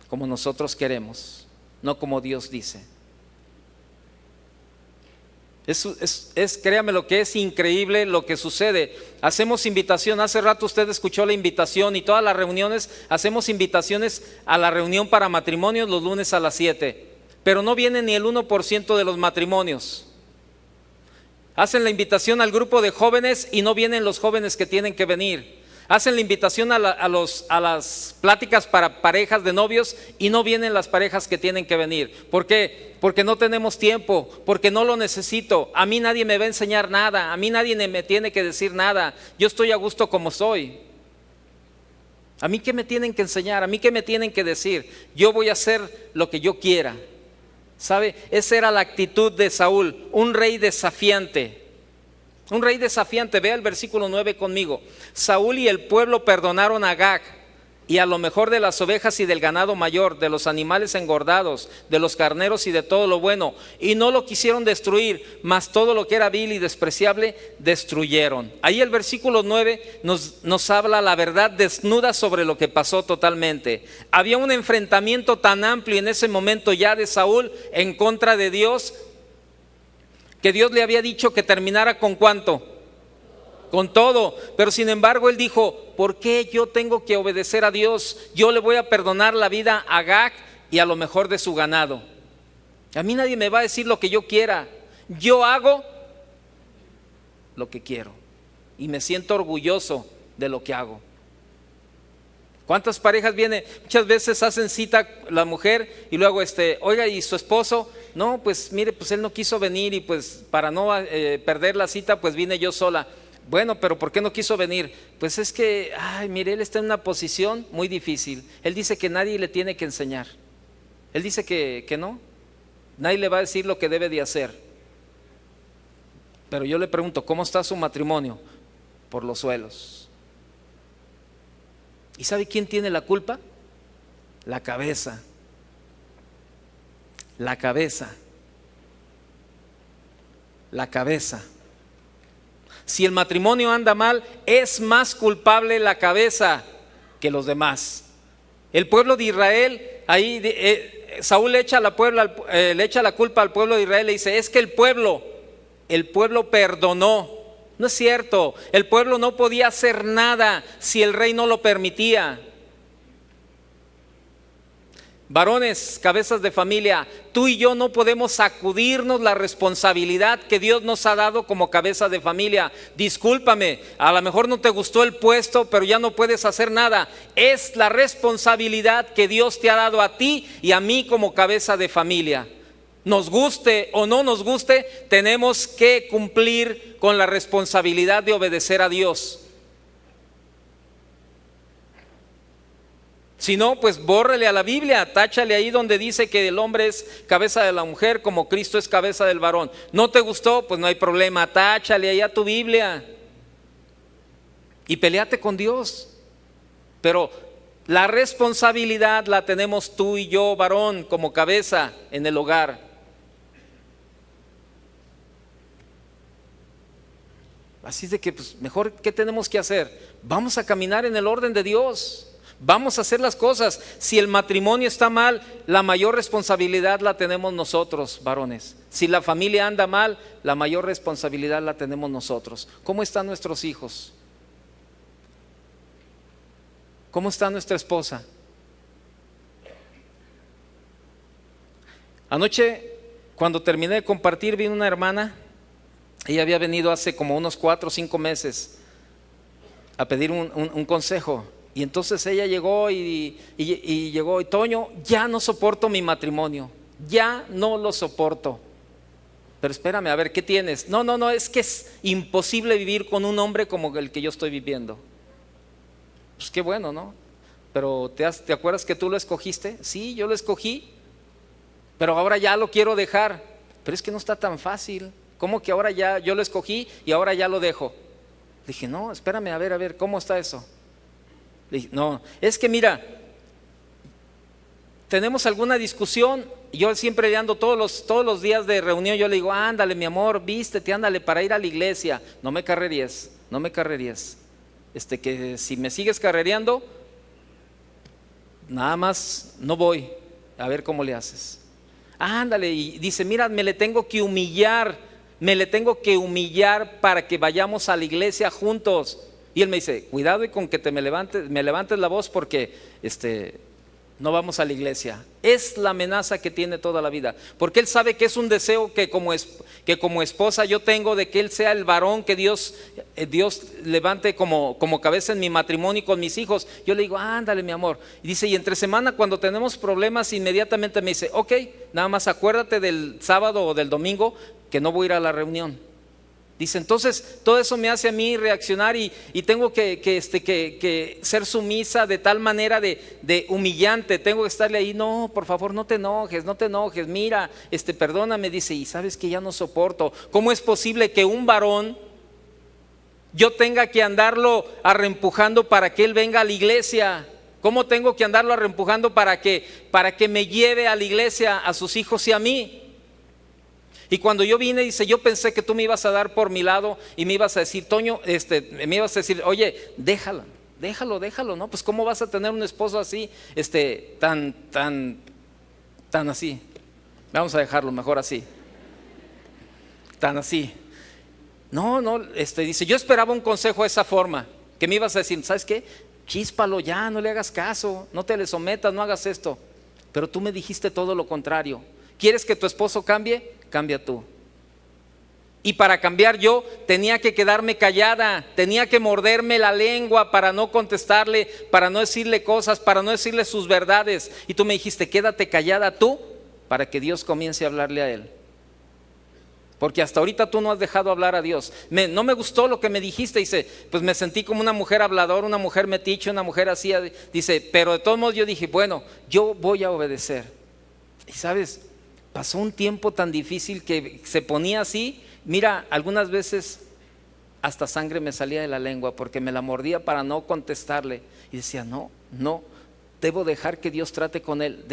como nosotros queremos, no como Dios dice. Créame lo que es increíble lo que sucede. Hacemos invitación, hace rato usted escuchó la invitación y todas las reuniones, hacemos invitaciones a la reunión para matrimonios los lunes a las 7, pero no viene ni el 1% de los matrimonios. Hacen la invitación al grupo de jóvenes y no vienen los jóvenes que tienen que venir. Hacen la invitación a las pláticas para parejas de novios y no vienen las parejas que tienen que venir. ¿Por qué? Porque no tenemos tiempo, porque no lo necesito. A mí nadie me va a enseñar nada, a mí nadie me tiene que decir nada. Yo estoy a gusto como soy. ¿A mí qué me tienen que enseñar? ¿A mí qué me tienen que decir? Yo voy a hacer lo que yo quiera. ¿Sabe? Esa era la actitud de Saúl, un rey desafiante. Un rey desafiante. Vea el versículo 9 conmigo. Saúl y el pueblo perdonaron a Agag y a lo mejor de las ovejas y del ganado mayor, de los animales engordados, de los carneros y de todo lo bueno, y no lo quisieron destruir, mas todo lo que era vil y despreciable destruyeron. Ahí el versículo 9 nos habla la verdad desnuda sobre lo que pasó totalmente. Había un enfrentamiento tan amplio en ese momento ya de Saúl en contra de Dios, que Dios le había dicho que terminara con ¿cuánto? Con todo, pero sin embargo él dijo, ¿por qué yo tengo que obedecer a Dios? Yo le voy a perdonar la vida a Agag y a lo mejor de su ganado. A mí nadie me va a decir lo que yo quiera, yo hago lo que quiero y me siento orgulloso de lo que hago. ¿Cuántas parejas vienen? Muchas veces hacen cita la mujer y luego oiga, ¿y su esposo? No, pues mire, pues él no quiso venir y pues para no perder la cita pues vine yo sola. Bueno, pero ¿por qué no quiso venir? Pues es que, mire, él está en una posición muy difícil. Él dice que nadie le tiene que enseñar. Él dice que no, nadie le va a decir lo que debe de hacer. Pero yo le pregunto, ¿cómo está su matrimonio? Por los suelos. ¿Y sabe quién tiene la culpa? La cabeza. La cabeza. La cabeza. Si el matrimonio anda mal, es más culpable la cabeza que los demás. El pueblo de Israel, ahí Saúl le echa la culpa al pueblo de Israel, le dice, es que el pueblo perdonó. No es cierto, el pueblo no podía hacer nada si el rey no lo permitía. Varones, cabezas de familia, tú y yo no podemos sacudirnos la responsabilidad que Dios nos ha dado como cabeza de familia. Discúlpame, a lo mejor no te gustó el puesto, pero ya no puedes hacer nada. Es la responsabilidad que Dios te ha dado a ti y a mí como cabeza de familia. Nos guste o no nos guste, tenemos que cumplir con la responsabilidad de obedecer a Dios. Si no, pues bórrele a la Biblia, táchale ahí donde dice que el hombre es cabeza de la mujer como Cristo es cabeza del varón. ¿No te gustó? Pues no hay problema, táchale ahí a tu Biblia y peleate con Dios. Pero la responsabilidad la tenemos tú y yo, varón, como cabeza en el hogar. Así de que pues mejor, ¿qué tenemos que hacer? Vamos a caminar en el orden de Dios. Vamos a hacer las cosas. Si el matrimonio está mal, la mayor responsabilidad la tenemos nosotros, varones. Si la familia anda mal, la mayor responsabilidad la tenemos nosotros. ¿Cómo están nuestros hijos? ¿Cómo está nuestra esposa? Anoche, cuando terminé de compartir, vino una hermana. Ella había venido hace como unos 4 o 5 meses a pedir un consejo. Y entonces ella llegó y llegó, y Toño, ya no soporto mi matrimonio, ya no lo soporto. Pero espérame, a ver, ¿qué tienes? No, es que es imposible vivir con un hombre como el que yo estoy viviendo. Pues qué bueno, ¿no? Pero ¿te acuerdas que tú lo escogiste? Sí, yo lo escogí, pero ahora ya lo quiero dejar. Pero es que no está tan fácil. ¿Cómo que ahora ya yo lo escogí y ahora ya lo dejo? Le dije, no, espérame, a ver, ¿cómo está eso? Le dije, no, es que mira, tenemos alguna discusión. Yo siempre le ando todos los días de reunión, yo le digo, ándale mi amor, vístete, ándale para ir a la iglesia. No me carreríes. Que si me sigues carrereando, nada más no voy. A ver cómo le haces. Ándale, y dice, mira, me le tengo que humillar para que vayamos a la iglesia juntos. Y él me dice, cuidado y con que me levantes la voz porque no vamos a la iglesia. Es la amenaza que tiene toda la vida, porque él sabe que es un deseo que como esposa yo tengo, de que él sea el varón que Dios levante como cabeza en mi matrimonio y con mis hijos. Yo le digo, ándale mi amor. Y dice, y entre semana cuando tenemos problemas, inmediatamente me dice, ok, nada más acuérdate del sábado o del domingo que no voy a ir a la reunión. Dice, entonces todo eso me hace a mí reaccionar y tengo que ser sumisa de tal manera de humillante. Tengo que estarle ahí, no, por favor, no te enojes, mira, perdóname. Dice, y sabes que ya no soporto. ¿Cómo es posible que un varón yo tenga que andarlo arrempujando para que él venga a la iglesia? ¿Cómo tengo que andarlo arrempujando para que me lleve a la iglesia a sus hijos y a mí? Y cuando yo vine, dice, yo pensé que tú me ibas a dar por mi lado y me ibas a decir, Toño, me ibas a decir, oye, déjalo, ¿no? Pues ¿cómo vas a tener un esposo así, tan así? Vamos a dejarlo mejor así. Tan así. No, dice, yo esperaba un consejo de esa forma, que me ibas a decir, ¿sabes qué? Chíspalo ya, no le hagas caso, no te le sometas, no hagas esto. Pero tú me dijiste todo lo contrario. ¿Quieres que tu esposo cambie? Cambia tú. Y para cambiar yo tenía que quedarme callada, tenía que morderme la lengua para no contestarle, para no decirle cosas, para no decirle sus verdades. Y tú me dijiste, quédate callada tú para que Dios comience a hablarle a él. Porque hasta ahorita tú no has dejado hablar a Dios. No me gustó lo que me dijiste. Dice, pues me sentí como una mujer habladora, una mujer metiche, una mujer así. Dice, pero de todos modos yo dije, bueno, yo voy a obedecer. Y sabes, pasó un tiempo tan difícil que se ponía así. Mira, algunas veces hasta sangre me salía de la lengua porque me la mordía para no contestarle. Y decía, no, debo dejar que Dios trate con él.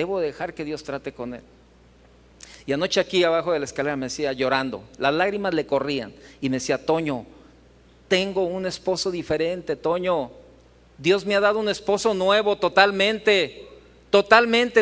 Y anoche aquí abajo de la escalera me decía, llorando, las lágrimas le corrían. Y me decía, Toño, tengo un esposo diferente, Toño. Dios me ha dado un esposo nuevo, totalmente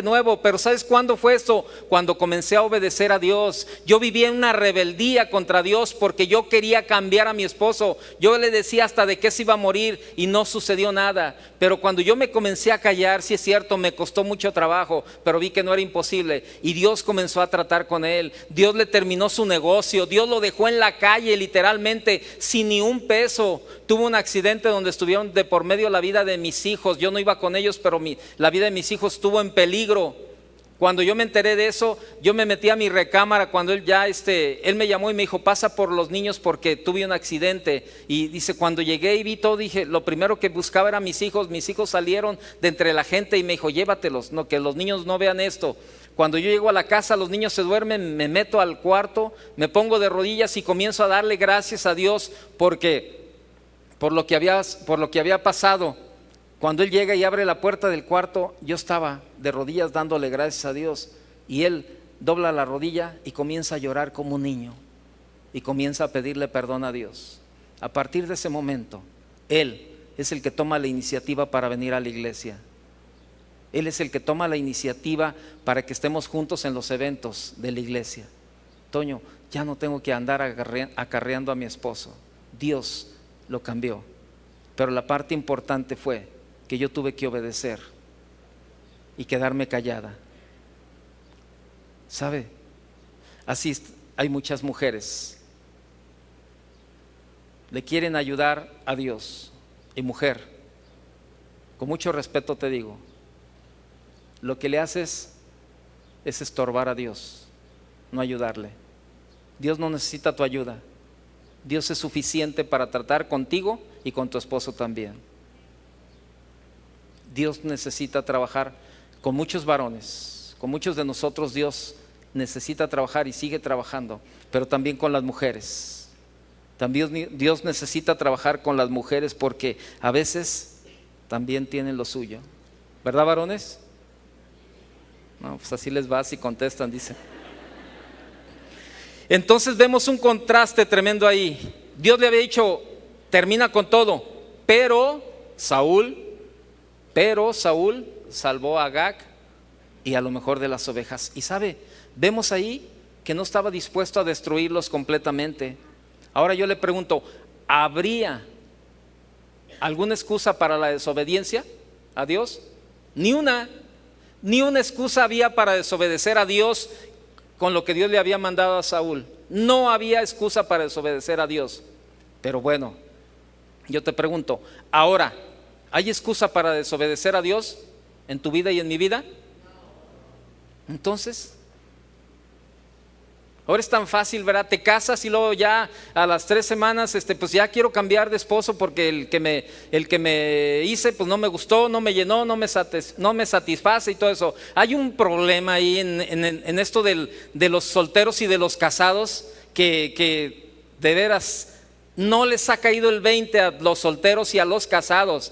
nuevo. Pero ¿sabes cuándo fue esto? Cuando comencé a obedecer a Dios. Yo vivía en una rebeldía contra Dios porque yo quería cambiar a mi esposo. Yo le decía hasta de qué se iba a morir y no sucedió nada. Pero cuando yo me comencé a callar, sí es cierto, me costó mucho trabajo, pero vi que no era imposible. Y Dios comenzó a tratar con él. Dios le terminó su negocio. Dios lo dejó en la calle literalmente sin ni un peso. Tuvo un accidente donde estuvieron de por medio la vida de mis hijos. Yo no iba con ellos, pero la vida de mis hijos estuvo en peligro Cuando yo me enteré de eso, yo me metí a mi recámara cuando él me llamó y me dijo, pasa por los niños porque tuve un accidente. Y dice, cuando llegué y vi todo, dije, lo primero que buscaba era mis hijos salieron de entre la gente y me dijo, llévatelos, no, que los niños no vean esto. Cuando yo llego a la casa, los niños se duermen, me meto al cuarto, me pongo de rodillas y comienzo a darle gracias a Dios por lo que había pasado. Cuando él llega y abre la puerta del cuarto, yo estaba de rodillas dándole gracias a Dios y él dobla la rodilla y comienza a llorar como un niño y comienza a pedirle perdón a Dios. A partir de ese momento, él es el que toma la iniciativa para venir a la iglesia. Él es el que toma la iniciativa para que estemos juntos en los eventos de la iglesia. Toño, ya no tengo que andar acarreando a mi esposo. Dios lo cambió. Pero la parte importante fue que yo tuve que obedecer y quedarme callada. ¿Sabe? Así hay muchas mujeres. Le quieren ayudar a Dios. Y mujer, con mucho respeto te digo, lo que le haces es estorbar a Dios, no ayudarle. Dios no necesita tu ayuda. Dios es suficiente para tratar contigo y con tu esposo también. Dios necesita trabajar con muchos varones, con muchos de nosotros Dios necesita trabajar y sigue trabajando, pero también con las mujeres. También Dios necesita trabajar con las mujeres porque a veces también tienen lo suyo. ¿Verdad, varones? No, pues así les va si contestan, dice. Entonces vemos un contraste tremendo ahí. Dios le había dicho, termina con todo, pero Saúl salvó a Agag y a lo mejor de las ovejas. Y sabe, vemos ahí que no estaba dispuesto a destruirlos completamente. Ahora yo le pregunto, ¿habría alguna excusa para la desobediencia a Dios? Ni una excusa había para desobedecer a Dios con lo que Dios le había mandado a Saúl. No había excusa para desobedecer a Dios. Pero bueno, yo te pregunto, ahora, ¿hay excusa para desobedecer a Dios en tu vida y en mi vida? Entonces, ahora es tan fácil, ¿verdad? Te casas y luego ya a las 3 semanas, pues ya quiero cambiar de esposo porque el que me hice, pues no me gustó, no me llenó, no me satisface y todo eso. Hay un problema ahí en esto de los solteros y de los casados que de veras no les ha caído el 20 a los solteros y a los casados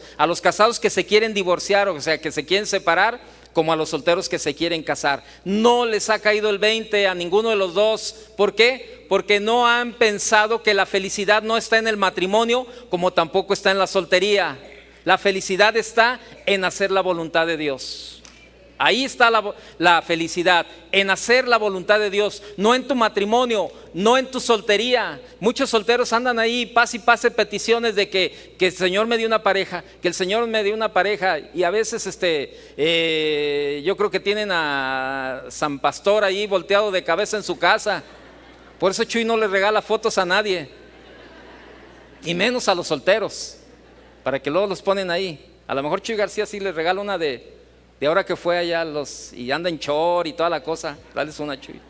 que se quieren divorciar, o sea, que se quieren separar, como a los solteros que se quieren casar. No les ha caído el 20 a ninguno de los dos. ¿Por qué? Porque no han pensado que la felicidad no está en el matrimonio, como tampoco está en la soltería. La felicidad está en hacer la voluntad de Dios. Ahí está la felicidad, en hacer la voluntad de Dios, no en tu matrimonio, no en tu soltería. Muchos solteros andan ahí, pase y pase peticiones de que el Señor me dio una pareja, que el Señor me dio una pareja, y a veces yo creo que tienen a San Pastor ahí volteado de cabeza en su casa. Por eso Chuy no le regala fotos a nadie, y menos a los solteros, para que luego los ponen ahí. A lo mejor Chuy García sí le regala una de ahora que fue allá y anda en short y toda la cosa. Dale una, Chuy.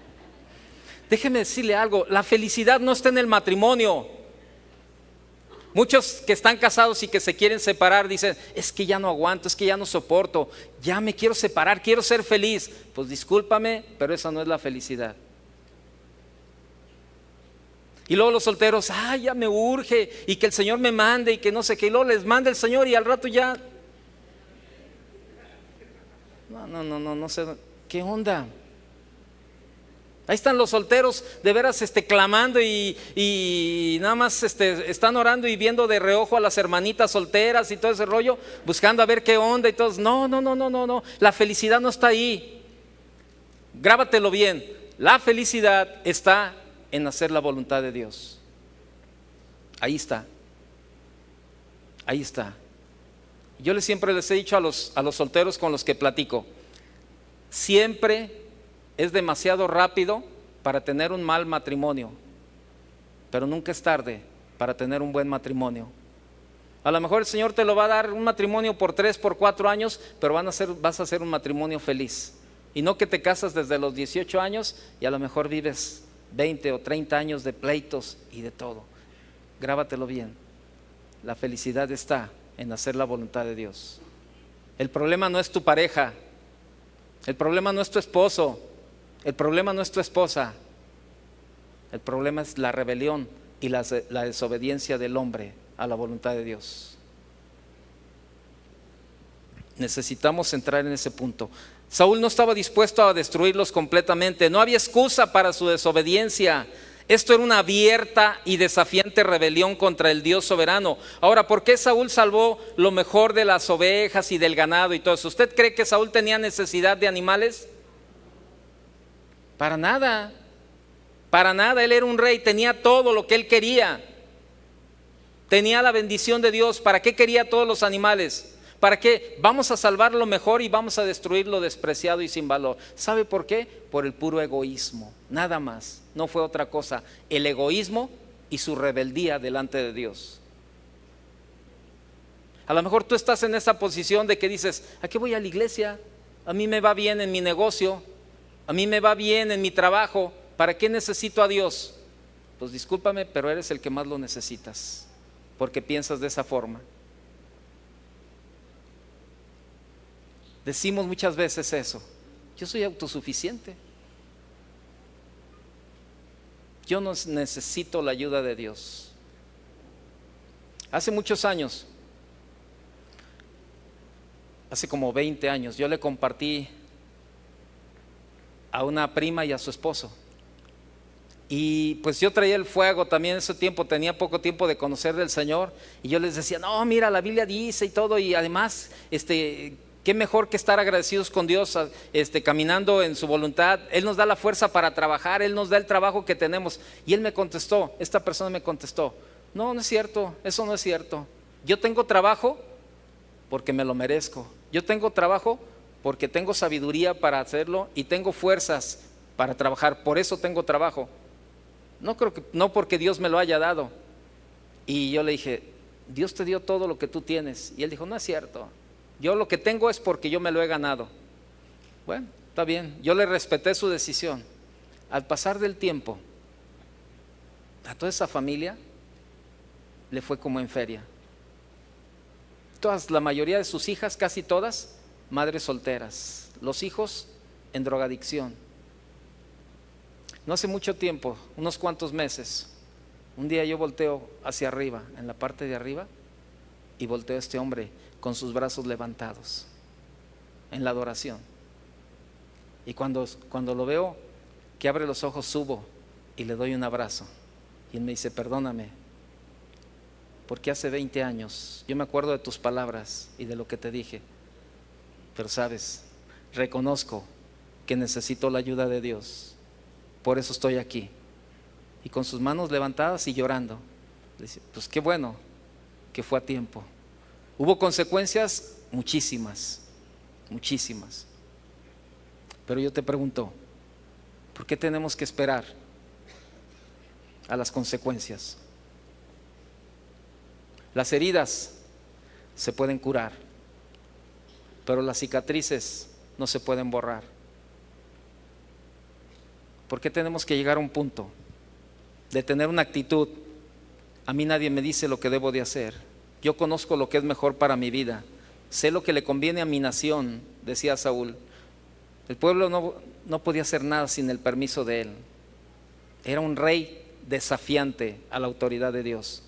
Déjeme decirle algo, la felicidad no está en el matrimonio. Muchos que están casados y que se quieren separar dicen, es que ya no aguanto, es que ya no soporto, ya me quiero separar, quiero ser feliz. Pues discúlpame, pero esa no es la felicidad. Y luego los solteros, ya me urge, y que el Señor me mande, y que no sé qué, y luego les manda el Señor y al rato ya... No sé, ¿qué onda? Ahí están los solteros de veras clamando y nada más están orando y viendo de reojo a las hermanitas solteras y todo ese rollo, buscando a ver qué onda y todos. No, la felicidad no está ahí. Grábatelo bien, la felicidad está en hacer la voluntad de Dios. Ahí está. Yo siempre les he dicho a los solteros con los que platico, siempre es demasiado rápido para tener un mal matrimonio, pero nunca es tarde para tener un buen matrimonio. A lo mejor el Señor te lo va a dar un matrimonio por 3, por 4 años, pero vas a hacer un matrimonio feliz. Y no que te casas desde los 18 años y a lo mejor vives 20 o 30 años de pleitos y de todo. Grábatelo bien. La felicidad está en hacer la voluntad de Dios. El problema no es tu pareja, el problema no es tu esposo, el problema no es tu esposa. El problema es la rebelión y la desobediencia del hombre a la voluntad de Dios. Necesitamos entrar en ese punto. Saúl no estaba dispuesto a destruirlos completamente, no había excusa para su desobediencia. Esto era una abierta y desafiante rebelión contra el Dios soberano. Ahora, ¿por qué Saúl salvó lo mejor de las ovejas y del ganado y todo eso? ¿Usted cree que Saúl tenía necesidad de animales? Para nada, para nada. Él era un rey, tenía todo lo que él quería. Tenía la bendición de Dios. ¿Para qué quería todos los animales? ¿Para qué? Vamos a salvar lo mejor y vamos a destruir lo despreciado y sin valor. ¿Sabe por qué? Por el puro egoísmo, nada más. No fue otra cosa, el egoísmo y su rebeldía delante de Dios. A lo mejor tú estás en esa posición de que dices, ¿a qué voy a la iglesia? A mí me va bien en mi negocio, a mí me va bien en mi trabajo, ¿para qué necesito a Dios? Pues discúlpame, pero eres el que más lo necesitas, porque piensas de esa forma. Decimos muchas veces eso, yo soy autosuficiente, yo no necesito la ayuda de Dios. Hace muchos años, hace como 20 años, yo le compartí a una prima y a su esposo. Y pues yo traía el fuego también en ese tiempo, tenía poco tiempo de conocer del Señor. Y yo les decía, no, mira, la Biblia dice y todo, y además, qué mejor que estar agradecidos con Dios, caminando en su voluntad. Él nos da la fuerza para trabajar, Él nos da el trabajo que tenemos. Y él me contestó, esta persona me contestó, no, no es cierto, eso no es cierto. Yo tengo trabajo porque me lo merezco. Yo tengo trabajo porque tengo sabiduría para hacerlo y tengo fuerzas para trabajar. Por eso tengo trabajo. No porque Dios me lo haya dado. Y yo le dije, Dios te dio todo lo que tú tienes. Y él dijo, no es cierto. Yo lo que tengo es porque yo me lo he ganado. Bueno, está bien, yo le respeté su decisión. Al pasar del tiempo, a toda esa familia le fue como en feria. La mayoría de sus hijas, casi todas, madres solteras. Los hijos en drogadicción. No hace mucho tiempo, unos cuantos meses, un día yo volteo hacia arriba, en la parte de arriba, y volteo a este hombre con sus brazos levantados en la adoración. Y cuando lo veo que abre los ojos, subo y le doy un abrazo. Y él me dice, perdóname, porque hace 20 años yo me acuerdo de tus palabras y de lo que te dije, pero sabes, reconozco que necesito la ayuda de Dios, por eso estoy aquí. Y con sus manos levantadas y llorando, le dice, pues qué bueno que fue a tiempo. Hubo consecuencias muchísimas, muchísimas. Pero yo te pregunto, ¿por qué tenemos que esperar a las consecuencias? Las heridas se pueden curar, pero las cicatrices no se pueden borrar. ¿Por qué tenemos que llegar a un punto de tener una actitud? A mí nadie me dice lo que debo de hacer. Yo conozco lo que es mejor para mi vida. Sé lo que le conviene a mi nación, decía Saúl. El pueblo no podía hacer nada sin el permiso de él. Era un rey desafiante a la autoridad de Dios.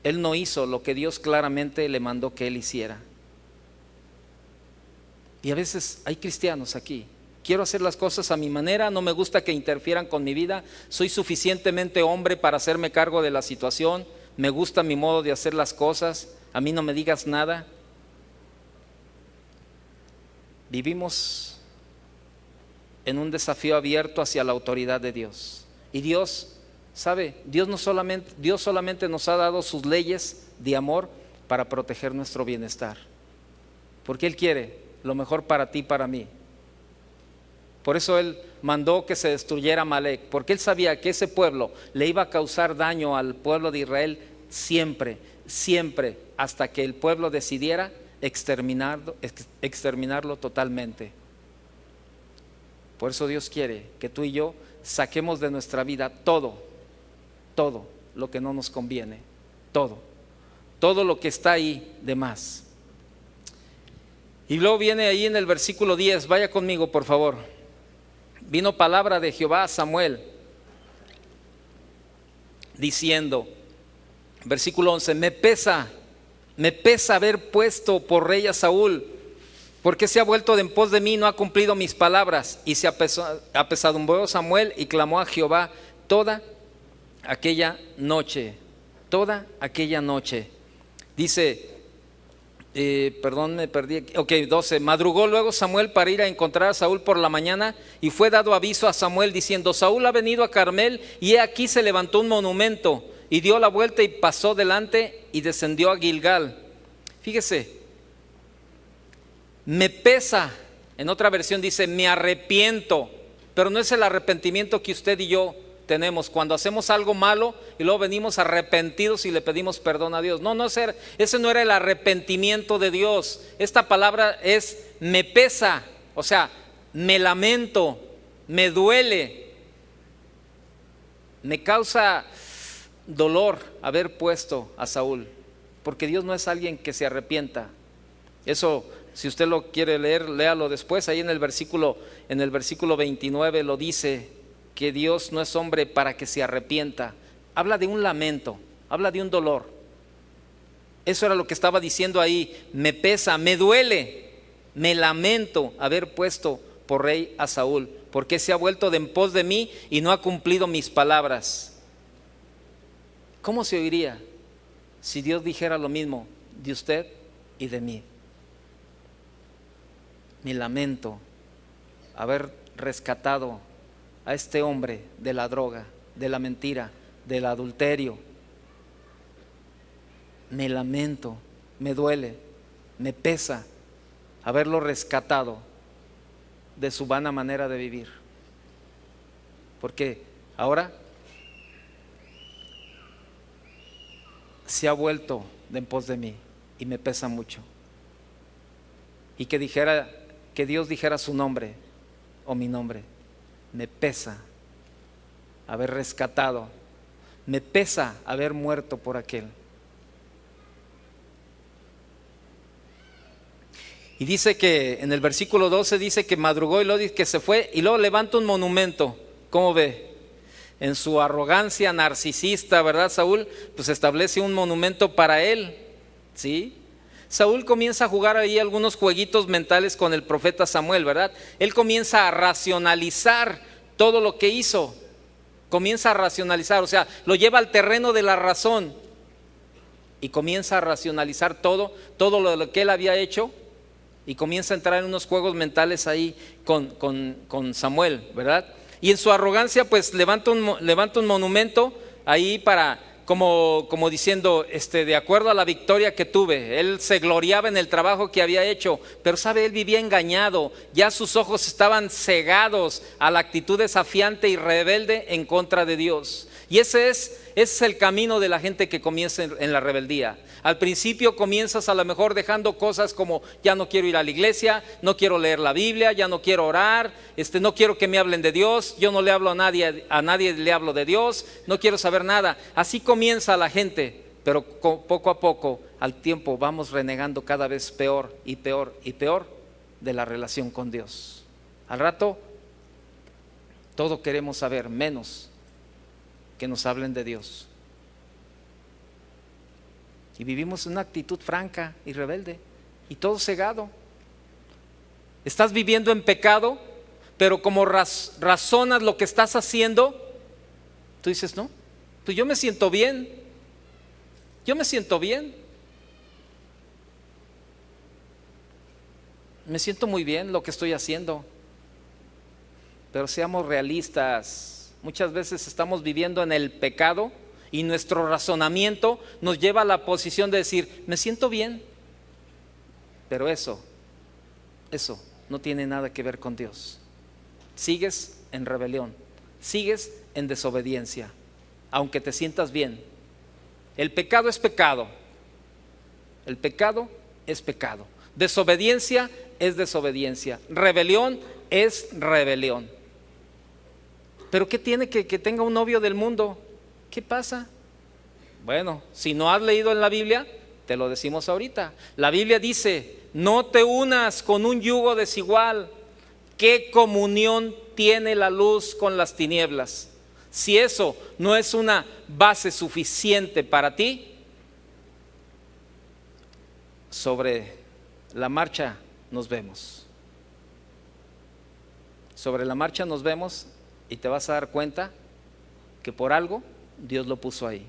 Él no hizo lo que Dios claramente le mandó que él hiciera. Y a veces hay cristianos aquí. Quiero hacer las cosas a mi manera, no me gusta que interfieran con mi vida, soy suficientemente hombre para hacerme cargo de la situación, me gusta mi modo de hacer las cosas, a mí no me digas nada. Vivimos en un desafío abierto hacia la autoridad de Dios. Y Dios, ¿sabe? Dios solamente nos ha dado sus leyes de amor para proteger nuestro bienestar. Porque Él quiere lo mejor para ti y para mí. Por eso Él mandó que se destruyera Amalek, porque Él sabía que ese pueblo le iba a causar daño al pueblo de Israel siempre, siempre, hasta que el pueblo decidiera exterminarlo totalmente. Por eso Dios quiere que tú y yo saquemos de nuestra vida todo lo que no nos conviene, todo lo que está ahí de más. Y luego viene ahí en el versículo 10, vaya conmigo por favor. Vino palabra de Jehová a Samuel diciendo, versículo 11, me pesa haber puesto por rey a Saúl, porque se ha vuelto de en pos de mí, no ha cumplido mis palabras. Y se apesadumbró Samuel y clamó a Jehová toda aquella noche. Dice, perdón, me perdí. Ok, 12. Madrugó luego Samuel para ir a encontrar a Saúl por la mañana, y fue dado aviso a Samuel diciendo, Saúl ha venido a Carmel, y he aquí se levantó un monumento, y dio la vuelta y pasó delante y descendió a Gilgal. Fíjese, me pesa, en otra versión dice me arrepiento, pero no es el arrepentimiento que usted y yo tenemos cuando hacemos algo malo y luego venimos arrepentidos y le pedimos perdón a Dios. No, ese no era el arrepentimiento de Dios. Esta palabra es me pesa, o sea, me lamento, me duele, me causa dolor haber puesto a Saúl, porque Dios no es alguien que se arrepienta. Eso, si usted lo quiere leer, léalo después. Ahí en el versículo 29 lo dice, que Dios no es hombre para que se arrepienta. Habla de un lamento, habla de un dolor. Eso era lo que estaba diciendo ahí. Me pesa, me duele, me lamento haber puesto por rey a Saúl, porque se ha vuelto de en pos de mí y no ha cumplido mis palabras. ¿Cómo se oiría si Dios dijera lo mismo de usted y de mí? Me lamento haber rescatado a este hombre de la droga, de la mentira, del adulterio. Me lamento, me duele, me pesa haberlo rescatado de su vana manera de vivir, porque ahora se ha vuelto de en pos de mí y me pesa mucho. Y que Dios dijera su nombre o mi nombre. Me pesa haber rescatado, me pesa haber muerto por aquel. Y dice que en el versículo 12 dice que madrugó y luego dice que se fue y luego levanta un monumento. ¿Cómo ve? En su arrogancia narcisista, ¿verdad? Saúl pues establece un monumento para él, ¿sí? Saúl comienza a jugar ahí algunos jueguitos mentales con el profeta Samuel, ¿verdad? Él comienza a racionalizar todo lo que hizo, comienza a racionalizar, o sea, lo lleva al terreno de la razón y comienza a racionalizar todo lo que él había hecho y comienza a entrar en unos juegos mentales ahí con Samuel, ¿verdad? Y en su arrogancia pues levanta un monumento ahí para... Como diciendo, de acuerdo a la victoria que tuve. Él se gloriaba en el trabajo que había hecho, pero sabe, él vivía engañado, ya sus ojos estaban cegados a la actitud desafiante y rebelde en contra de Dios. Y ese es el camino de la gente que comienza en la rebeldía. Al principio comienzas a lo mejor dejando cosas como ya no quiero ir a la iglesia, no quiero leer la Biblia, ya no quiero orar, no quiero que me hablen de Dios, yo no le hablo a nadie le hablo de Dios, no quiero saber nada. Así comienza la gente, pero poco a poco, al tiempo, vamos renegando cada vez peor y peor y peor de la relación con Dios. Al rato, todo queremos saber, menos que nos hablen de Dios. Y vivimos en una actitud franca y rebelde y todo cegado. Estás viviendo en pecado, pero como razonas lo que estás haciendo, tú dices, no, pues yo me siento bien, me siento muy bien lo que estoy haciendo. Pero seamos realistas. Muchas veces estamos viviendo en el pecado y nuestro razonamiento nos lleva a la posición de decir, me siento bien, pero eso no tiene nada que ver con Dios. Sigues en rebelión, sigues en desobediencia, aunque te sientas bien. El pecado es pecado, desobediencia es desobediencia, rebelión es rebelión. ¿Pero qué tiene que tenga un novio del mundo? ¿Qué pasa? Bueno, si no has leído en la Biblia, te lo decimos ahorita. La Biblia dice: no te unas con un yugo desigual. ¿Qué comunión tiene la luz con las tinieblas? Si eso no es una base suficiente para ti, sobre la marcha nos vemos. Sobre la marcha nos vemos y te vas a dar cuenta que por algo Dios lo puso ahí.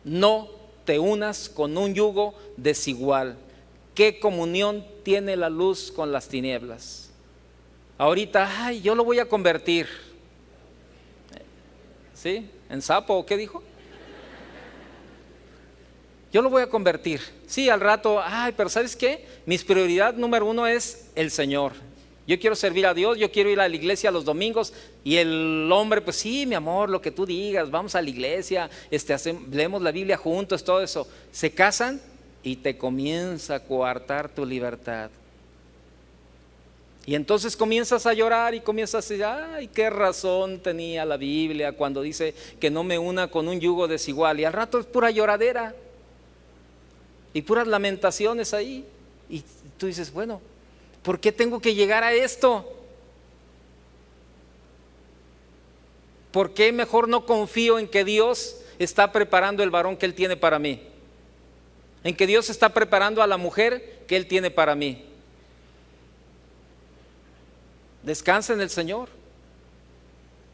No te unas con un yugo desigual. ¿Qué comunión tiene la luz con las tinieblas? Ahorita, yo lo voy a convertir. ¿Sí? ¿En sapo o qué dijo? Yo lo voy a convertir. Sí, al rato, pero ¿sabes qué? Mi prioridad número uno es el Señor. Yo quiero servir a Dios, yo quiero ir a la iglesia los domingos. Y el hombre, pues sí, mi amor, lo que tú digas, vamos a la iglesia, leemos la Biblia juntos, todo eso. Se casan y te comienza a coartar tu libertad. Y entonces comienzas a llorar y comienzas a decir: qué razón tenía la Biblia cuando dice que no me una con un yugo desigual. Y al rato es pura lloradera y puras lamentaciones ahí. Y tú dices: bueno, ¿por qué tengo que llegar a esto? ¿Por qué mejor no confío en que Dios está preparando el varón que Él tiene para mí? En que Dios está preparando a la mujer que Él tiene para mí. Descansa en el Señor.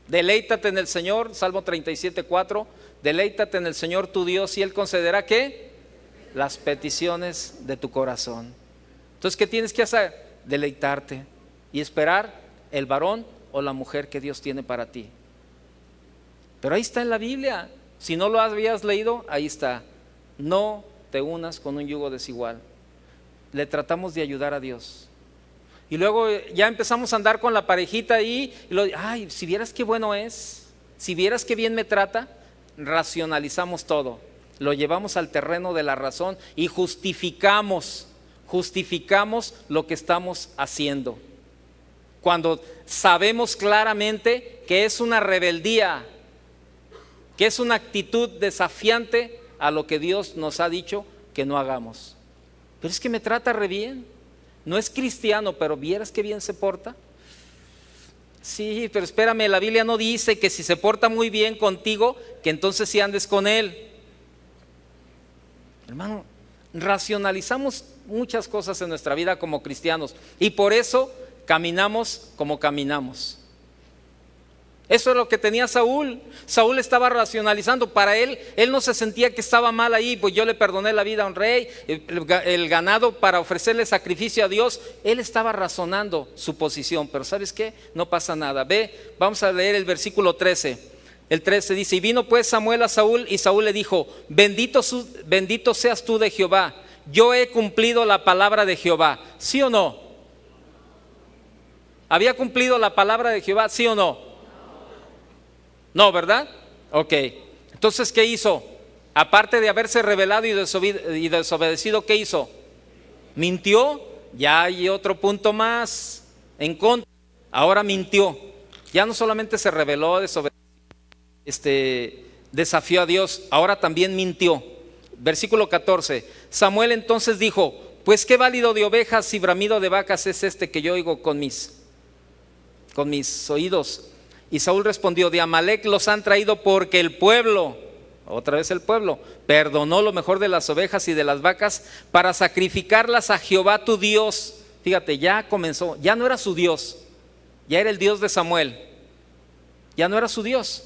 Deleítate en el Señor, Salmo 37:4. Deleítate en el Señor tu Dios y Él concederá ¿qué? Las peticiones de tu corazón. Entonces, ¿qué tienes que hacer? Deleitarte y esperar el varón o la mujer que Dios tiene para ti. Pero ahí está en la Biblia. Si no lo habías leído, ahí está. No te unas con un yugo desigual. Le tratamos de ayudar a Dios. Y luego ya empezamos a andar con la parejita ahí. Y si vieras qué bueno es, si vieras qué bien me trata, racionalizamos todo. Lo llevamos al terreno de la razón y justificamos lo que estamos haciendo. Cuando sabemos claramente que es una rebeldía, que es una actitud desafiante a lo que Dios nos ha dicho que no hagamos. Pero es que me trata re bien. No es cristiano, pero ¿vieras qué bien se porta? Sí, pero espérame, la Biblia no dice que si se porta muy bien contigo, que entonces sí andes con él. Hermano, racionalizamos muchas cosas en nuestra vida como cristianos y por eso caminamos como caminamos. Eso es lo que tenía Saúl. Saúl estaba racionalizando. Para él no se sentía que estaba mal ahí. Pues yo le perdoné la vida a un rey, el ganado para ofrecerle sacrificio a Dios. Él estaba razonando su posición. Pero ¿sabes qué? No pasa nada. Vamos a leer el versículo 13. El 13 dice: y vino pues Samuel a Saúl y Saúl le dijo: bendito seas tú de Jehová. Yo he cumplido la palabra de Jehová. ¿Sí o no? ¿Había cumplido la palabra de Jehová? ¿Sí o no? No, ¿verdad? Ok. Entonces, ¿qué hizo? Aparte de haberse rebelado y desobedecido, ¿qué hizo? Mintió. Ya hay otro punto más en contra. Ahora mintió. Ya no solamente se rebeló, desafió a Dios, ahora también mintió. Versículo 14. Samuel entonces dijo: pues qué válido de ovejas y bramido de vacas es este que yo oigo con mis oídos. Y Saúl respondió: de Amalec los han traído porque el pueblo, otra vez el pueblo, perdonó lo mejor de las ovejas y de las vacas para sacrificarlas a Jehová tu Dios. Fíjate, ya comenzó, ya no era su Dios, ya era el Dios de Samuel, ya no era su Dios.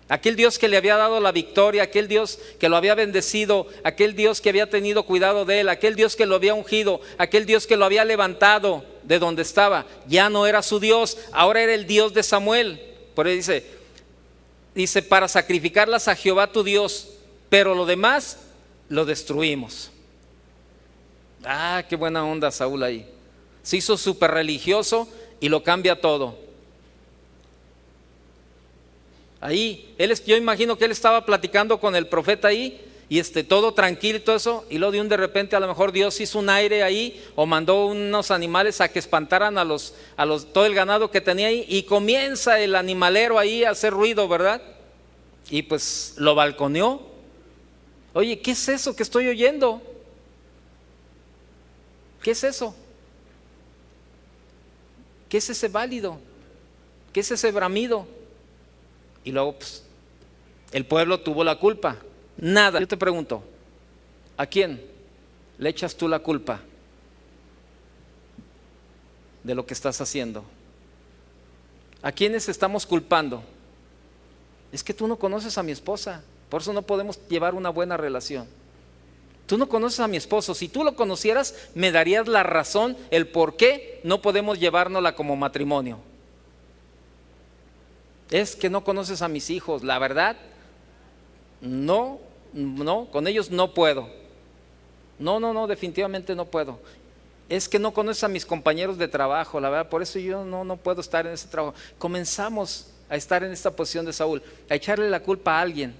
Aquel Dios que le había dado la victoria, aquel Dios que lo había bendecido, aquel Dios que había tenido cuidado de él, aquel Dios que lo había ungido, aquel Dios que lo había levantado de donde estaba, ya no era su Dios, ahora era el Dios de Samuel. Por eso dice para sacrificarlas a Jehová tu Dios, pero lo demás lo destruimos. Qué buena onda Saúl ahí. Se hizo súper religioso y lo cambia todo. Ahí, yo imagino que él estaba platicando con el profeta ahí y todo tranquilo y todo eso, y luego de repente a lo mejor Dios hizo un aire ahí o mandó unos animales a que espantaran a todo el ganado que tenía ahí, y comienza el animalero ahí a hacer ruido, ¿verdad? Y pues lo balconeó. Oye, ¿qué es eso que estoy oyendo? ¿Qué es eso? ¿Qué es ese válido? ¿Qué es ese bramido? Y luego pues el pueblo tuvo la culpa. Nada. Yo te pregunto, ¿a quién le echas tú la culpa de lo que estás haciendo? ¿A quiénes estamos culpando? Es que tú no conoces a mi esposa, por eso no podemos llevar una buena relación. Tú no conoces a mi esposo. Si tú lo conocieras, me darías la razón, el por qué no podemos llevárnosla como matrimonio. Es que no conoces a mis hijos. La verdad, no, con ellos no puedo. No, definitivamente no puedo. Es que no conoces a mis compañeros de trabajo, la verdad, por eso yo no puedo estar en ese trabajo. Comenzamos a estar en esta posición de Saúl, a echarle la culpa a alguien,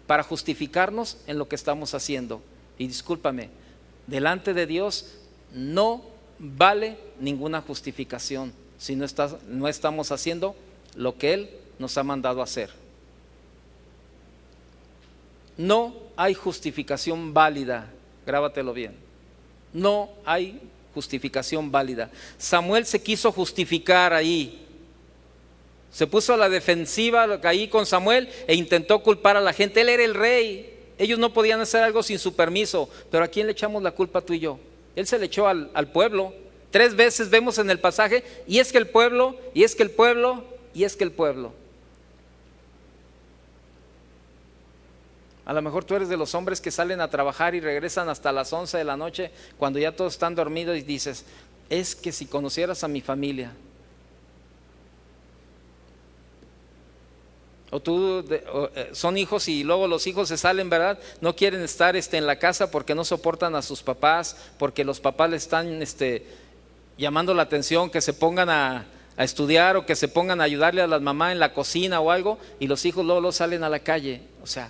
para justificarnos en lo que estamos haciendo. Y discúlpame, delante de Dios no vale ninguna justificación si no estamos haciendo lo que Él nos ha mandado a hacer. No hay justificación válida, grábatelo bien. No hay justificación válida. Samuel se quiso justificar ahí. Se puso a la defensiva ahí con Samuel e intentó culpar a la gente. Él era el rey. Ellos no podían hacer algo sin su permiso. Pero ¿a quién le echamos la culpa, tú y yo? Él se le echó al pueblo. 3 veces vemos en el pasaje, y es que el pueblo, y es que el pueblo, y es que el pueblo. A lo mejor tú eres de los hombres que salen a trabajar y regresan hasta las 11 de la noche cuando ya todos están dormidos, y dices, es que si conocieras a mi familia. O tú son hijos y luego los hijos se salen, ¿verdad? No quieren estar en la casa porque no soportan a sus papás, porque los papás les están llamando la atención, que se pongan a estudiar o que se pongan a ayudarle a las mamás en la cocina o algo, y los hijos luego salen a la calle. O sea,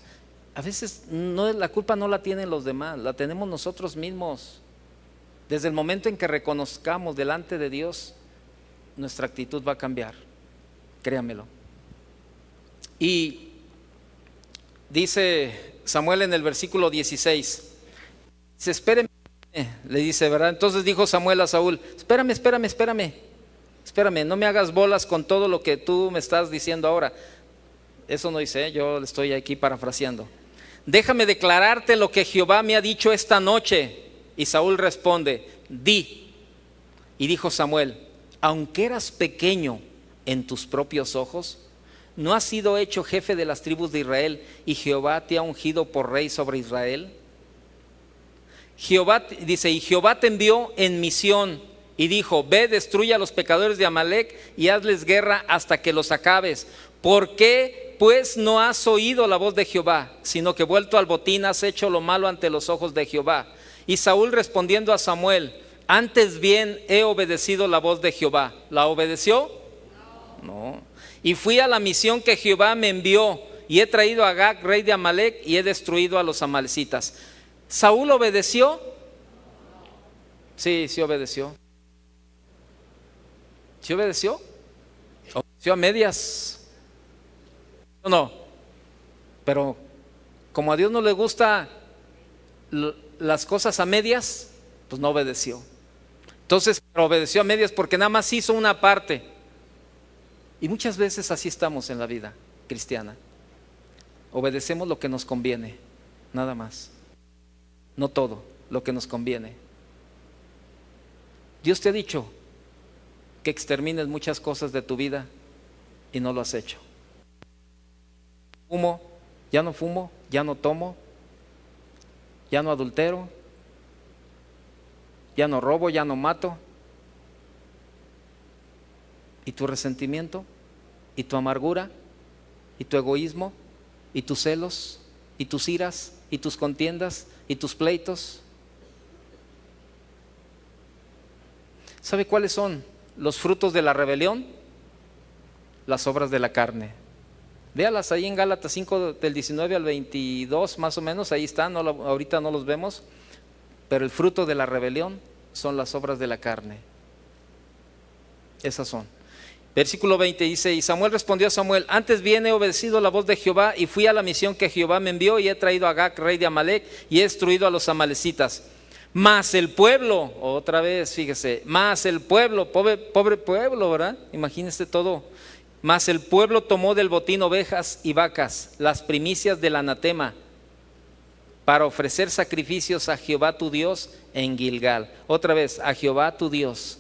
a veces la culpa no la tienen los demás, la tenemos nosotros mismos. Desde el momento en que reconozcamos delante de Dios, nuestra actitud va a cambiar, créamelo. Y dice Samuel en el versículo 16, dice, espéreme, le dice, ¿verdad? Entonces dijo Samuel a Saúl, espérame, no me hagas bolas con todo lo que tú me estás diciendo ahora. Eso no dice, yo estoy aquí parafraseando. Déjame declararte lo que Jehová me ha dicho esta noche. Y Saúl responde, di. Y dijo Samuel, aunque eras pequeño en tus propios ojos, ¿no has sido hecho jefe de las tribus de Israel y Jehová te ha ungido por rey sobre Israel? Jehová dice, y Jehová te envió en misión y dijo, ve, destruye a los pecadores de Amalec y hazles guerra hasta que los acabes. ¿Por qué pues no has oído la voz de Jehová, sino que vuelto al botín has hecho lo malo ante los ojos de Jehová? Y Saúl respondiendo a Samuel, antes bien he obedecido la voz de Jehová. ¿La obedeció? No. Y fui a la misión que Jehová me envió, y he traído a Agag, rey de Amalec, y he destruido a los amalecitas. ¿Saúl obedeció? Sí obedeció. ¿Sí obedeció? Obedeció a medias. No, pero como a Dios no le gusta las cosas a medias, pues no obedeció. Entonces, obedeció a medias porque nada más hizo una parte. Y muchas veces así estamos en la vida cristiana. Obedecemos lo que nos conviene, nada más. No todo lo que nos conviene. Dios te ha dicho que extermines muchas cosas de tu vida y no lo has hecho. Fumo, ya no tomo, ya no adultero, ya no robo, ya no mato. ¿Y tu resentimiento? ¿Y tu amargura? ¿Y tu egoísmo? ¿Y tus celos? ¿Y tus iras? ¿Y tus contiendas? ¿Y tus pleitos? ¿Sabe cuáles son los frutos de la rebelión? Las obras de la carne. Véalas ahí en Gálatas 5 del 19 al 22 más o menos, ahí están, ahorita no los vemos, pero el fruto de la rebelión son las obras de la carne. Esas son. Versículo 20 dice: y Samuel respondió a Samuel: antes bien he obedecido la voz de Jehová y fui a la misión que Jehová me envió y he traído a Agag, rey de Amalec, y he destruido a los amalecitas. Mas el pueblo, otra vez, fíjese, mas el pueblo, pobre pueblo, ¿verdad? Imagínese todo. Mas el pueblo tomó del botín ovejas y vacas, las primicias del anatema, para ofrecer sacrificios a Jehová tu Dios en Gilgal. Otra vez, a Jehová tu Dios.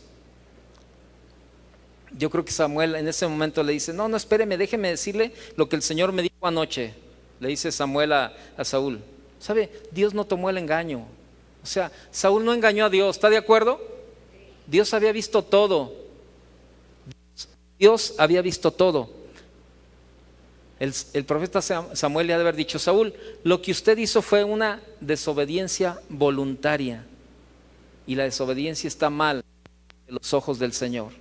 Yo creo que Samuel en ese momento le dice: no, espéreme, déjeme decirle lo que el Señor me dijo anoche. Le dice Samuel a Saúl. ¿Sabe? Dios no tomó el engaño. O sea, Saúl no engañó a Dios, ¿está de acuerdo? Dios había visto todo. Dios había visto todo. El profeta Samuel le ha de haber dicho: Saúl, lo que usted hizo fue una desobediencia voluntaria. Y la desobediencia está mal en los ojos del Señor.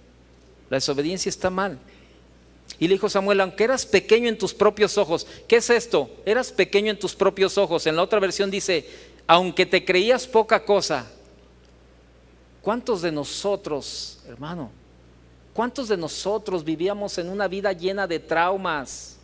La desobediencia está mal. Y le dijo Samuel: aunque eras pequeño en tus propios ojos. ¿Qué es esto? Eras pequeño en tus propios ojos. En la otra versión dice: aunque te creías poca cosa. ¿Cuántos de nosotros, hermano, cuántos de nosotros vivíamos en una vida llena de traumas?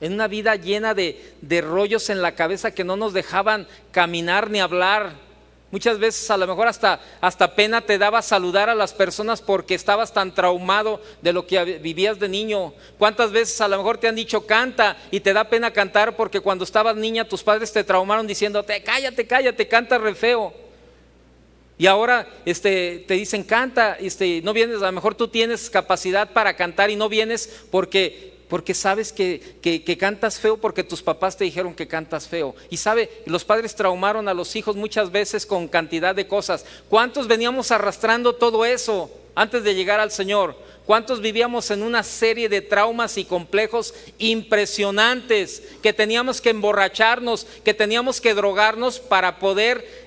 En una vida llena de rollos en la cabeza que no nos dejaban caminar ni hablar. Muchas veces a lo mejor hasta pena te daba saludar a las personas porque estabas tan traumado de lo que vivías de niño. ¿Cuántas veces a lo mejor te han dicho canta y te da pena cantar porque cuando estabas niña tus padres te traumaron diciéndote cállate, canta re feo? Y ahora te dicen canta, no vienes, a lo mejor tú tienes capacidad para cantar y no vienes porque sabes que cantas feo porque tus papás te dijeron que cantas feo. Y sabe, los padres traumaron a los hijos muchas veces con cantidad de cosas. ¿Cuántos veníamos arrastrando todo eso antes de llegar al Señor? ¿Cuántos vivíamos en una serie de traumas y complejos impresionantes? Que teníamos que emborracharnos, que teníamos que drogarnos para poder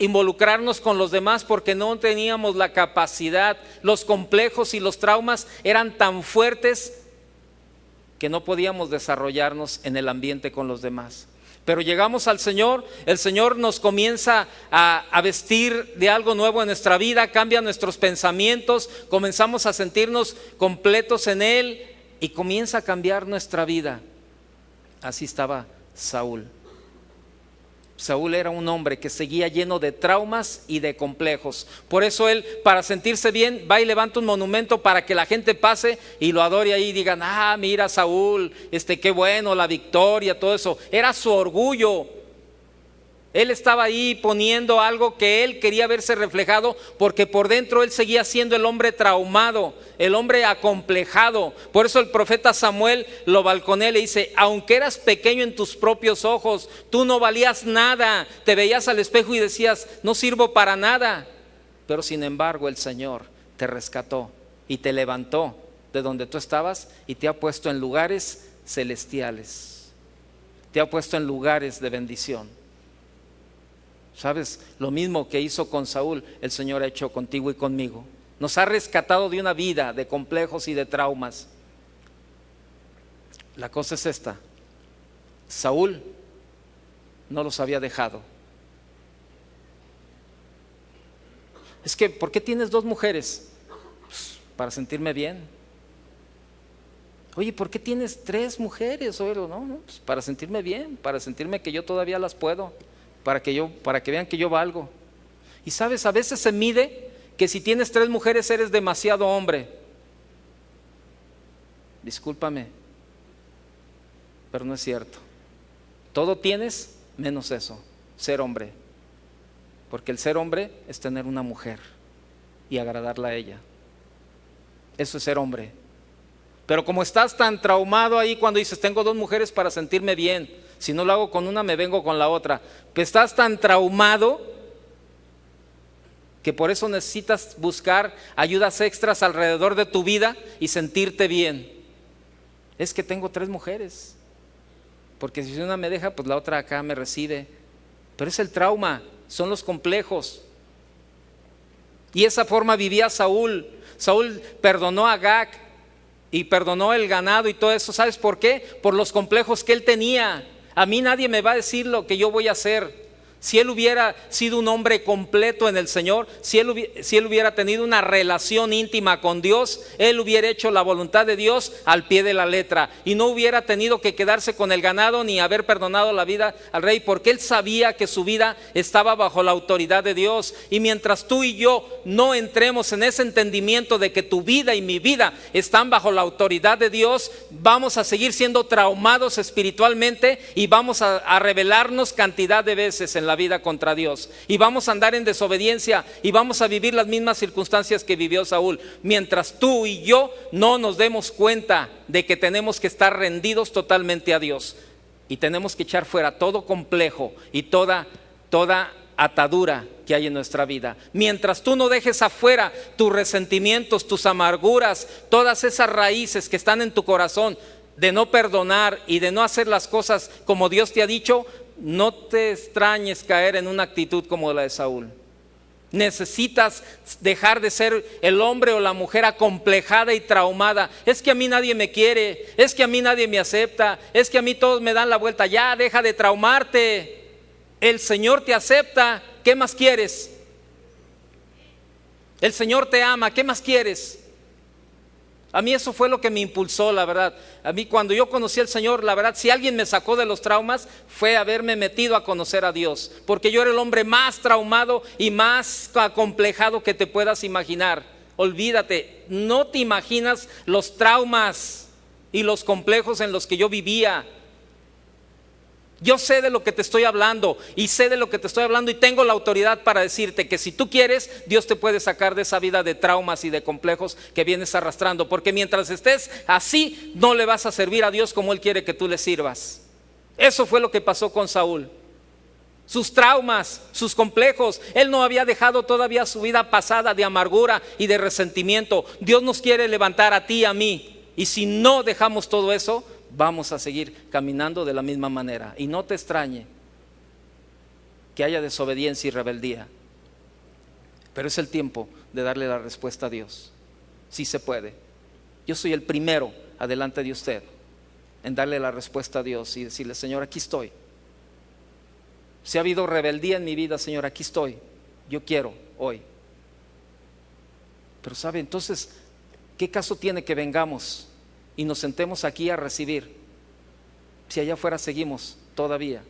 involucrarnos con los demás porque no teníamos la capacidad. Los complejos y los traumas eran tan fuertes que no podíamos desarrollarnos en el ambiente con los demás. Pero llegamos al Señor, el Señor nos comienza a vestir de algo nuevo en nuestra vida, cambia nuestros pensamientos, comenzamos a sentirnos completos en Él y comienza a cambiar nuestra vida. Así estaba Saúl. Saúl era un hombre que seguía lleno de traumas y de complejos. Por eso él, para sentirse bien, va y levanta un monumento para que la gente pase y lo adore ahí y digan: ah, mira Saúl, qué bueno, la victoria, todo eso. Era su orgullo. Él estaba ahí poniendo algo que él quería verse reflejado porque por dentro él seguía siendo el hombre traumado, el hombre acomplejado. Por eso el profeta Samuel lo balconea y le dice: aunque eras pequeño en tus propios ojos, tú no valías nada, te veías al espejo y decías: no sirvo para nada. Pero sin embargo el Señor te rescató y te levantó de donde tú estabas y te ha puesto en lugares celestiales, te ha puesto en lugares de bendición. ¿Sabes? Lo mismo que hizo con Saúl, el Señor ha hecho contigo y conmigo. Nos ha rescatado de una vida de complejos y de traumas. La cosa es esta: Saúl no los había dejado. Es que, ¿por qué tienes 2 mujeres? Pues, para sentirme bien. Oye, ¿por qué tienes 3 mujeres? No, pues para sentirme bien, para sentirme que yo todavía las puedo. Para que vean que yo valgo. Y sabes, a veces se mide que si tienes 3 mujeres eres demasiado hombre. Discúlpame, pero no es cierto. Todo tienes menos eso, ser hombre. Porque el ser hombre es tener una mujer y agradarla a ella. Eso es ser hombre. Pero como estás tan traumado ahí cuando dices: tengo 2 mujeres para sentirme bien, si no lo hago con una me vengo con la otra, que estás tan traumado que por eso necesitas buscar ayudas extras alrededor de tu vida y sentirte bien. Es que tengo 3 mujeres, porque si una me deja, pues la otra acá me recibe. Pero es el trauma, son los complejos. Y esa forma vivía Saúl. Saúl perdonó a Agag y perdonó el ganado y todo eso. ¿Sabes por qué? Por los complejos que él tenía. A mí nadie me va a decir lo que yo voy a hacer. Si él hubiera sido un hombre completo en el Señor, si él hubiera tenido una relación íntima con Dios, él hubiera hecho la voluntad de Dios al pie de la letra y no hubiera tenido que quedarse con el ganado ni haber perdonado la vida al rey, porque él sabía que su vida estaba bajo la autoridad de Dios. Y mientras tú y yo no entremos en ese entendimiento de que tu vida y mi vida están bajo la autoridad de Dios, vamos a seguir siendo traumados espiritualmente y vamos a rebelarnos cantidad de veces en la vida contra Dios, y vamos a andar en desobediencia y vamos a vivir las mismas circunstancias que vivió Saúl, mientras tú y yo no nos demos cuenta de que tenemos que estar rendidos totalmente a Dios y tenemos que echar fuera todo complejo y toda atadura que hay en nuestra vida. Mientras tú no dejes afuera tus resentimientos, tus amarguras, todas esas raíces que están en tu corazón de no perdonar y de no hacer las cosas como Dios te ha dicho, no te extrañes caer en una actitud como la de Saúl. Necesitas dejar de ser el hombre o la mujer acomplejada y traumada. Es que a mí nadie me quiere, es que a mí nadie me acepta, es que a mí todos me dan la vuelta. Ya, deja de traumarte. El Señor te acepta, ¿qué más quieres? El Señor te ama, ¿qué más quieres? A mí eso fue lo que me impulsó, la verdad. A mí cuando yo conocí al Señor, la verdad, si alguien me sacó de los traumas, fue haberme metido a conocer a Dios. Porque yo era el hombre más traumado y más acomplejado que te puedas imaginar. Olvídate, no te imaginas los traumas y los complejos en los que yo vivía. Yo sé de lo que te estoy hablando y tengo la autoridad para decirte que si tú quieres, Dios te puede sacar de esa vida de traumas y de complejos que vienes arrastrando, porque mientras estés así no le vas a servir a Dios como Él quiere que tú le sirvas. Eso fue lo que pasó con Saúl. Sus traumas, sus complejos, él no había dejado todavía su vida pasada de amargura y de resentimiento. Dios nos quiere levantar a ti y a mí, y si no dejamos todo eso, vamos a seguir caminando de la misma manera. Y no te extrañe que haya desobediencia y rebeldía, pero es el tiempo de darle la respuesta a Dios. Sí se puede. Yo soy el primero adelante de usted en darle la respuesta a Dios y decirle: Señor, aquí estoy. Si ha habido rebeldía en mi vida, Señor, aquí estoy. Yo quiero hoy. Pero sabe, entonces, ¿qué caso tiene que vengamos y nos sentemos aquí a recibir si allá afuera seguimos todavía?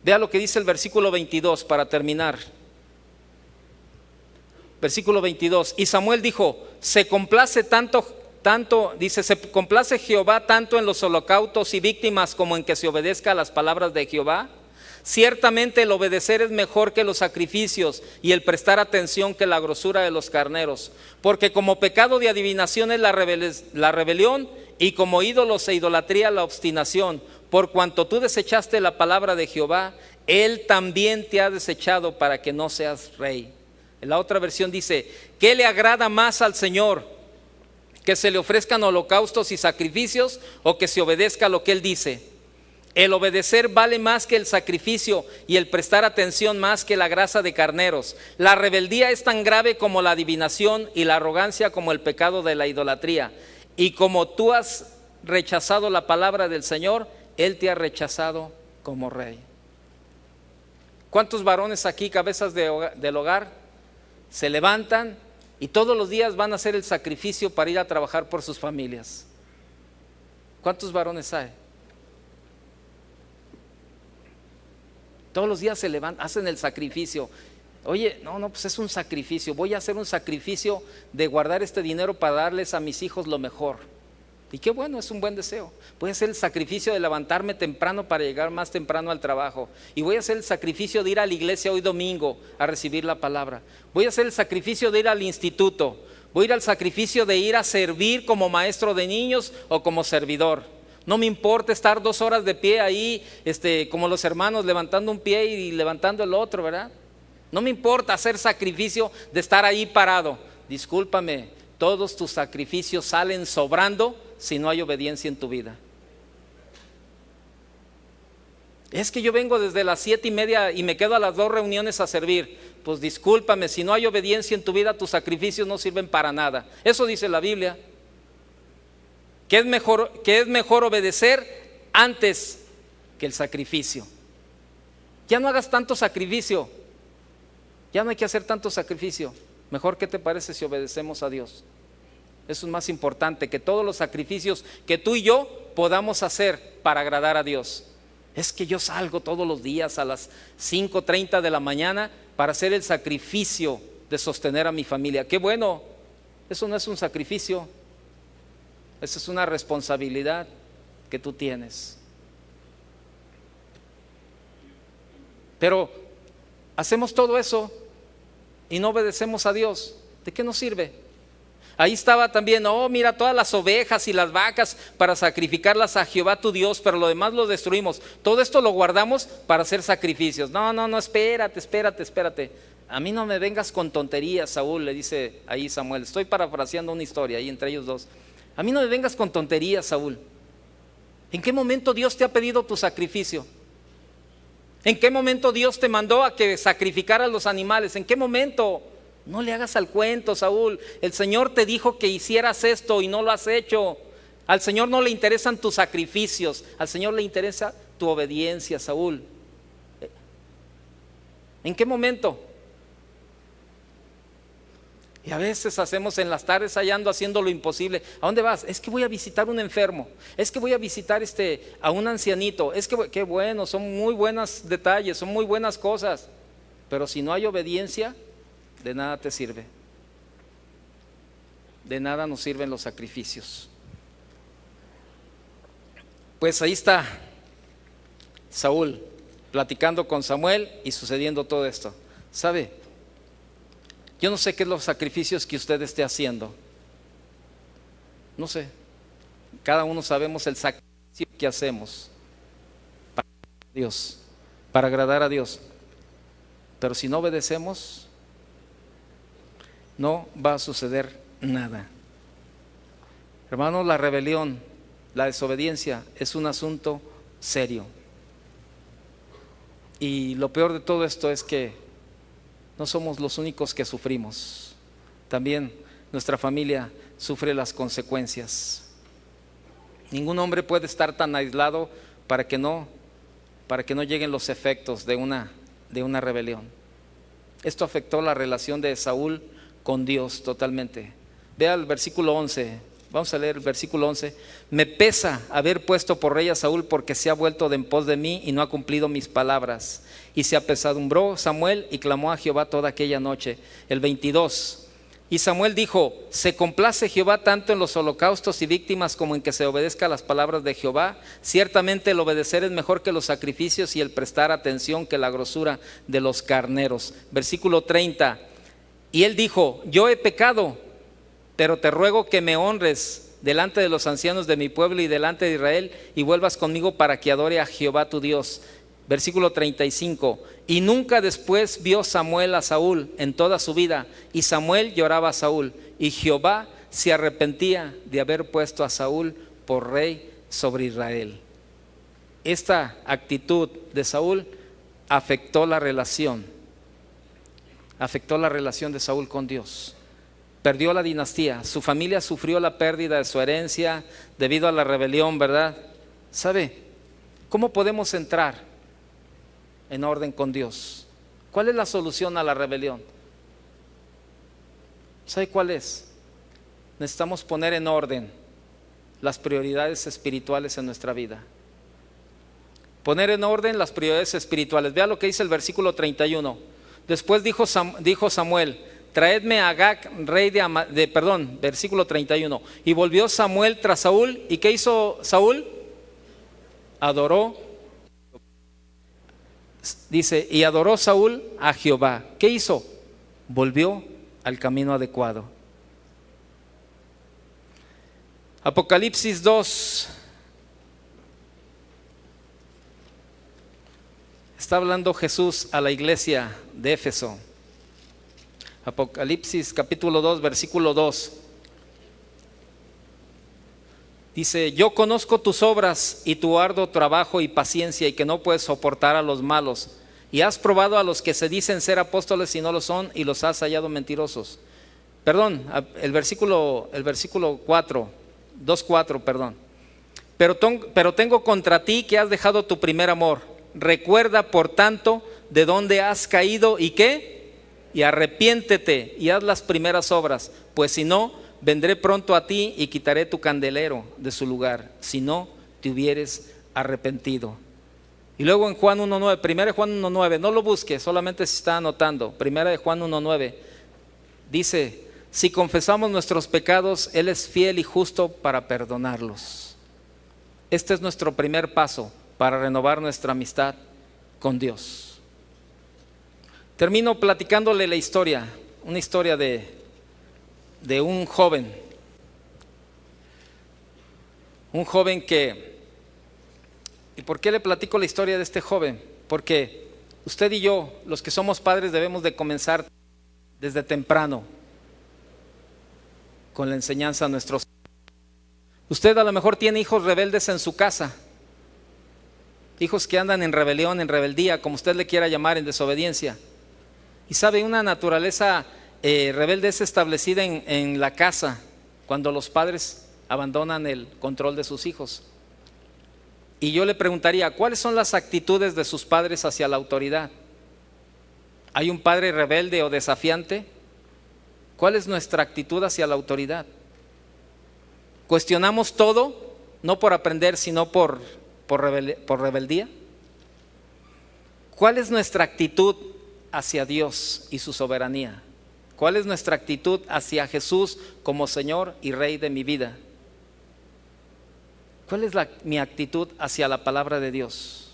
Vea lo que dice el versículo 22 para terminar. Versículo 22. Y Samuel dijo: se complace se complace Jehová tanto en los holocaustos y víctimas como en que se obedezca a las palabras de Jehová. Ciertamente el obedecer es mejor que los sacrificios y el prestar atención que la grosura de los carneros, porque como pecado de adivinación es la rebelión, y como ídolos e idolatría la obstinación. Por cuanto tú desechaste la palabra de Jehová, Él también te ha desechado para que no seas rey. En la otra versión dice: ¿qué le agrada más al Señor? ¿Que se le ofrezcan holocaustos y sacrificios, o que se obedezca lo que Él dice? El obedecer vale más que el sacrificio, y el prestar atención más que la grasa de carneros. La rebeldía es tan grave como la adivinación, y la arrogancia como el pecado de la idolatría. Y como tú has rechazado la palabra del Señor, Él te ha rechazado como rey. ¿Cuántos varones aquí, cabezas del hogar, se levantan y todos los días van a hacer el sacrificio para ir a trabajar por sus familias? ¿Cuántos varones hay? Todos los días se levantan, hacen el sacrificio. Oye, no, pues es un sacrificio. Voy a hacer un sacrificio de guardar este dinero para darles a mis hijos lo mejor. Y qué bueno, es un buen deseo. Voy a hacer el sacrificio de levantarme temprano para llegar más temprano al trabajo. Y voy a hacer el sacrificio de ir a la iglesia hoy domingo a recibir la palabra. Voy a hacer el sacrificio de ir al instituto. Voy a ir al sacrificio de ir a servir como maestro de niños o como servidor. No me importa estar 2 horas de pie ahí, como los hermanos, levantando un pie y levantando el otro, ¿verdad? No me importa hacer sacrificio de estar ahí parado. Discúlpame, todos tus sacrificios salen sobrando si no hay obediencia en tu vida. Es que yo vengo desde las 7:30 y me quedo a las 2 reuniones a servir. Pues discúlpame, si no hay obediencia en tu vida, tus sacrificios no sirven para nada. Eso dice la Biblia. que es mejor obedecer antes que el sacrificio. Ya no hagas tanto sacrificio, ya no hay que hacer tanto sacrificio. Mejor, ¿qué te parece si obedecemos a Dios? Eso es más importante que todos los sacrificios que tú y yo podamos hacer para agradar a Dios. Es que yo salgo todos los días a las 5:30 de la mañana para hacer el sacrificio de sostener a mi familia. Qué bueno, eso no es un sacrificio, esa es una responsabilidad que tú tienes. Pero hacemos todo eso y no obedecemos a Dios. ¿De qué nos sirve? Ahí estaba también, mira, todas las ovejas y las vacas para sacrificarlas a Jehová tu Dios, pero lo demás lo destruimos. Todo esto lo guardamos para hacer sacrificios. No, espérate. A mí no me vengas con tonterías, Saúl, le dice ahí Samuel. Estoy parafraseando una historia ahí entre ellos dos. A mí no me vengas con tonterías, Saúl. ¿En qué momento Dios te ha pedido tu sacrificio? ¿En qué momento Dios te mandó a que sacrificaras los animales? ¿En qué momento? No le hagas al cuento, Saúl. El Señor te dijo que hicieras esto y no lo has hecho. Al Señor no le interesan tus sacrificios, al Señor le interesa tu obediencia, Saúl. ¿En qué momento? Y a veces hacemos en las tardes hallando haciendo lo imposible. ¿A dónde vas? Es que voy a visitar un enfermo. Es que voy a visitar a un ancianito. Es que qué bueno, son muy buenos detalles, son muy buenas cosas. Pero si no hay obediencia, de nada te sirve. De nada nos sirven los sacrificios. Pues ahí está Saúl platicando con Samuel y sucediendo todo esto. ¿Sabe? Yo no sé qué es los sacrificios que usted esté haciendo. No sé. Cada uno sabemos el sacrificio que hacemos para Dios, para agradar a Dios. Pero si no obedecemos, no va a suceder nada. Hermanos, la rebelión, la desobediencia es un asunto serio. Y lo peor de todo esto es que no somos los únicos que sufrimos. También nuestra familia sufre las consecuencias. Ningún hombre puede estar tan aislado para que no lleguen los efectos de una rebelión. Esto afectó la relación de Saúl con Dios totalmente. Vea el versículo 11. Vamos a leer el versículo 11. Me pesa haber puesto por rey a Saúl, porque se ha vuelto de en pos de mí y no ha cumplido mis palabras. Y se apesadumbró Samuel y clamó a Jehová toda aquella noche. El 22. Y Samuel dijo: ¿se complace Jehová tanto en los holocaustos y víctimas como en que se obedezca a las palabras de Jehová? Ciertamente el obedecer es mejor que los sacrificios, y el prestar atención que la grosura de los carneros. Versículo 30. Y él dijo: yo he pecado, pero te ruego que me honres delante de los ancianos de mi pueblo y delante de Israel, y vuelvas conmigo para que adore a Jehová tu Dios. Versículo 35. Y nunca después vio Samuel a Saúl en toda su vida, y Samuel lloraba a Saúl, y Jehová se arrepentía de haber puesto a Saúl por rey sobre Israel. Esta actitud de Saúl afectó la relación de Saúl con Dios. Perdió la dinastía, su familia sufrió la pérdida de su herencia debido a la rebelión, ¿verdad? ¿Sabe cómo podemos entrar en orden con Dios? ¿Cuál es la solución a la rebelión? ¿Sabe cuál es? Necesitamos poner en orden las prioridades espirituales en nuestra vida. Poner en orden las prioridades espirituales. Vea lo que dice el versículo 31. Después dijo Samuel: traedme a Agag, rey versículo 31. Y volvió Samuel tras Saúl. ¿Y qué hizo Saúl? Adoró. Dice: y adoró Saúl a Jehová. ¿Qué hizo? Volvió al camino adecuado. Apocalipsis 2. Está hablando Jesús a la iglesia de Éfeso. Apocalipsis capítulo 2, versículo 2. Dice: yo conozco tus obras y tu arduo trabajo y paciencia, y que no puedes soportar a los malos, y has probado a los que se dicen ser apóstoles y no lo son, y los has hallado mentirosos. Perdón, el versículo 4, 2:4, perdón. Pero tengo contra ti que has dejado tu primer amor. Recuerda, por tanto, de dónde has caído y qué, y arrepiéntete y haz las primeras obras, pues si no, vendré pronto a ti y quitaré tu candelero de su lugar, si no te hubieres arrepentido. Y luego en Juan 1:9, 1 Juan 1:9, no lo busques, solamente se está anotando. 1 Juan 1:9 dice: si confesamos nuestros pecados, Él es fiel y justo para perdonarlos. Este es nuestro primer paso para renovar nuestra amistad con Dios. Termino platicándole la historia, una historia de un joven que, ¿y por qué le platico la historia de este joven? Porque usted y yo, los que somos padres, debemos de comenzar desde temprano con la enseñanza a nuestros hijos. Usted a lo mejor tiene hijos rebeldes en su casa, hijos que andan en rebelión, en rebeldía, como usted le quiera llamar, en desobediencia. Y sabe, una naturaleza rebelde es establecida en la casa cuando los padres abandonan el control de sus hijos. Y yo le preguntaría, ¿cuáles son las actitudes de sus padres hacia la autoridad? ¿Hay un padre rebelde o desafiante? ¿Cuál es nuestra actitud hacia la autoridad? ¿Cuestionamos todo, no por aprender, sino por rebeldía? ¿Cuál es nuestra actitud hacia Dios y su soberanía? ¿Cuál es nuestra actitud hacia Jesús como Señor y Rey de mi vida? ¿Cuál es mi actitud hacia la palabra de Dios?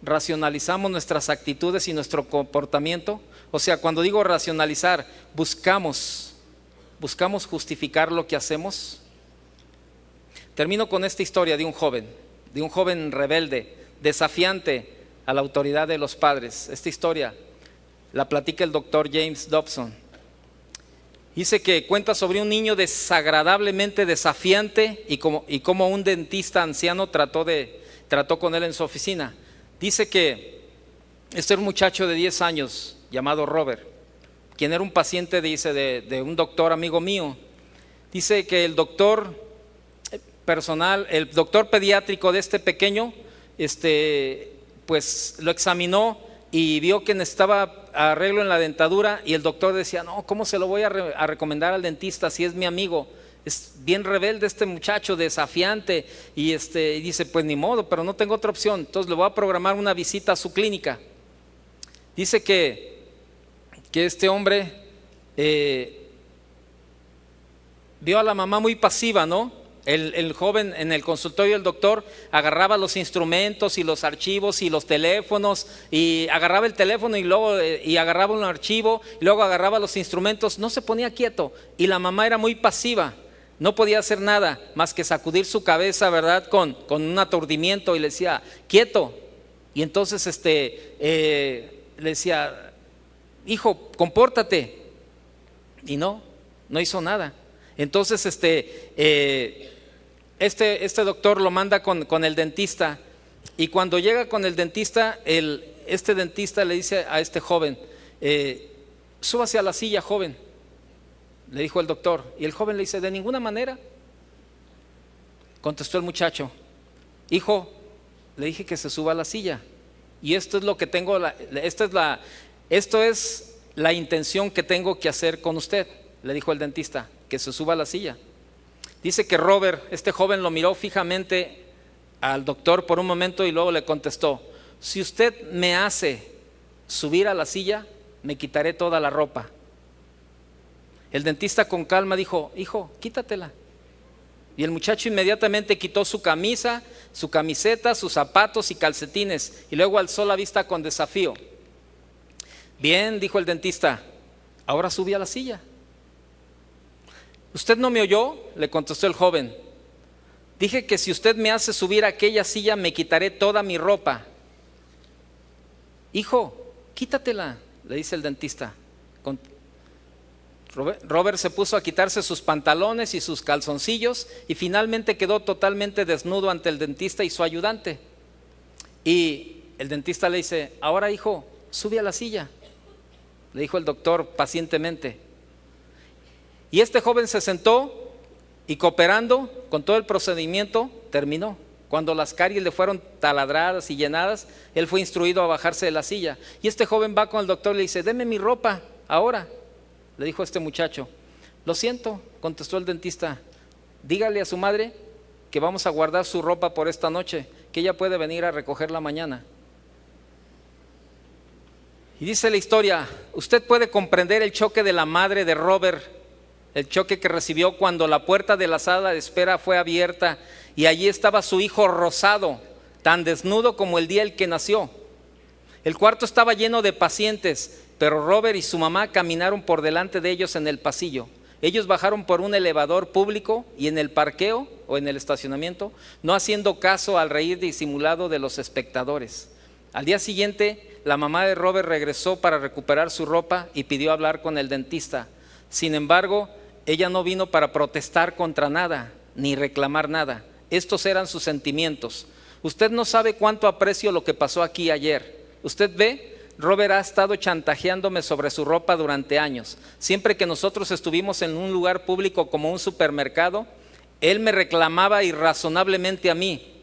¿Racionalizamos nuestras actitudes y nuestro comportamiento? O sea, cuando digo racionalizar, buscamos justificar lo que hacemos. Termino con esta historia de un joven rebelde, desafiante a la autoridad de los padres. Esta historia la platica el doctor James Dobson. Dice que cuenta sobre un niño desagradablemente desafiante y como un dentista anciano trató con él en su oficina. Dice que este era un muchacho de 10 años llamado Robert, quien era un paciente, dice, de un doctor amigo mío. Dice que el doctor pediátrico de este pequeño, pues lo examinó y vio que necesitaba arreglo en la dentadura, y el doctor decía: no, ¿cómo se lo voy a recomendar al dentista si es mi amigo? Es bien rebelde este muchacho, desafiante. Y dice: pues ni modo, pero no tengo otra opción, entonces le voy a programar una visita a su clínica. Dice que este hombre vio a la mamá muy pasiva, ¿no? El joven en el consultorio del doctor agarraba los instrumentos y los archivos y los teléfonos, y agarraba el teléfono y luego agarraba un archivo y luego agarraba los instrumentos. No se ponía quieto, y la mamá era muy pasiva, no podía hacer nada más que sacudir su cabeza, ¿verdad? Con un aturdimiento, y le decía: quieto. Y entonces le decía: hijo, compórtate. Y no hizo nada. Entonces este doctor lo manda con el dentista, y cuando llega con el dentista, este dentista le dice a este joven: súbase a la silla, joven, le dijo el doctor. Y el joven le dice: de ninguna manera. Contestó el muchacho: hijo, le dije que se suba a la silla, y esto es lo que tengo, esto es la intención que tengo que hacer con usted. Le dijo el dentista: que se suba a la silla. Dice que Robert, este joven, lo miró fijamente al doctor por un momento y luego le contestó: si usted me hace subir a la silla, me quitaré toda la ropa. El dentista con calma dijo: hijo, quítatela. Y el muchacho inmediatamente quitó su camisa, su camiseta, sus zapatos y calcetines, y luego alzó la vista con desafío. Bien, dijo el dentista, ahora sube a la silla. ¿Usted no me oyó?, le contestó el joven. Dije que si usted me hace subir a aquella silla, me quitaré toda mi ropa. Hijo, quítatela, le dice el dentista. Robert se puso a quitarse sus pantalones y sus calzoncillos, y finalmente quedó totalmente desnudo ante el dentista y su ayudante. Y el dentista le dice: ahora, hijo, sube a la silla, le dijo el doctor pacientemente. Y este joven se sentó Y cooperando con todo el procedimiento, terminó. Cuando las caries le fueron taladradas y llenadas, él fue instruido a bajarse de la silla. Y este joven va con el doctor y le dice: deme mi ropa ahora. Le dijo este muchacho: lo siento, contestó el dentista, dígale a su madre que vamos a guardar su ropa por esta noche, que ella puede venir a recogerla mañana. Y dice la historia, usted puede comprender el choque de la madre de Robert, el choque que recibió cuando la puerta de la sala de espera fue abierta y allí estaba su hijo rosado, tan desnudo como el día en que nació. El cuarto estaba lleno de pacientes, pero Robert y su mamá caminaron por delante de ellos en el pasillo. Ellos bajaron por un elevador público y en el parqueo o en el estacionamiento, no haciendo caso al reír disimulado de los espectadores. Al día siguiente, la mamá de Robert regresó para recuperar su ropa y pidió hablar con el dentista. Sin embargo, ella no vino para protestar contra nada, ni reclamar nada. Estos eran sus sentimientos. Usted no sabe cuánto aprecio lo que pasó aquí ayer. Usted ve, Robert ha estado chantajeándome sobre su ropa durante años. Siempre que nosotros estuvimos en un lugar público como un supermercado, él me reclamaba irrazonablemente a mí.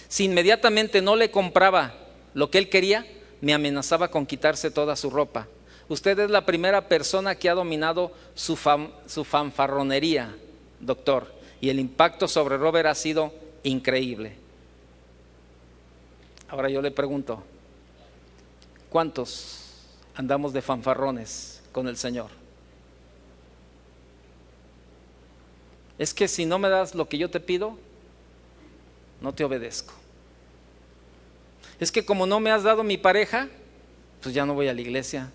Si inmediatamente no le compraba lo que él quería, me amenazaba con quitarse toda su ropa. Usted es la primera persona que ha dominado su fanfarronería, doctor, y el impacto sobre Robert ha sido increíble. Ahora yo le pregunto, ¿cuántos andamos de fanfarrones con el Señor? Es que si no me das lo que yo te pido, no te obedezco. Es que como no me has dado mi pareja, pues ya no voy a la iglesia.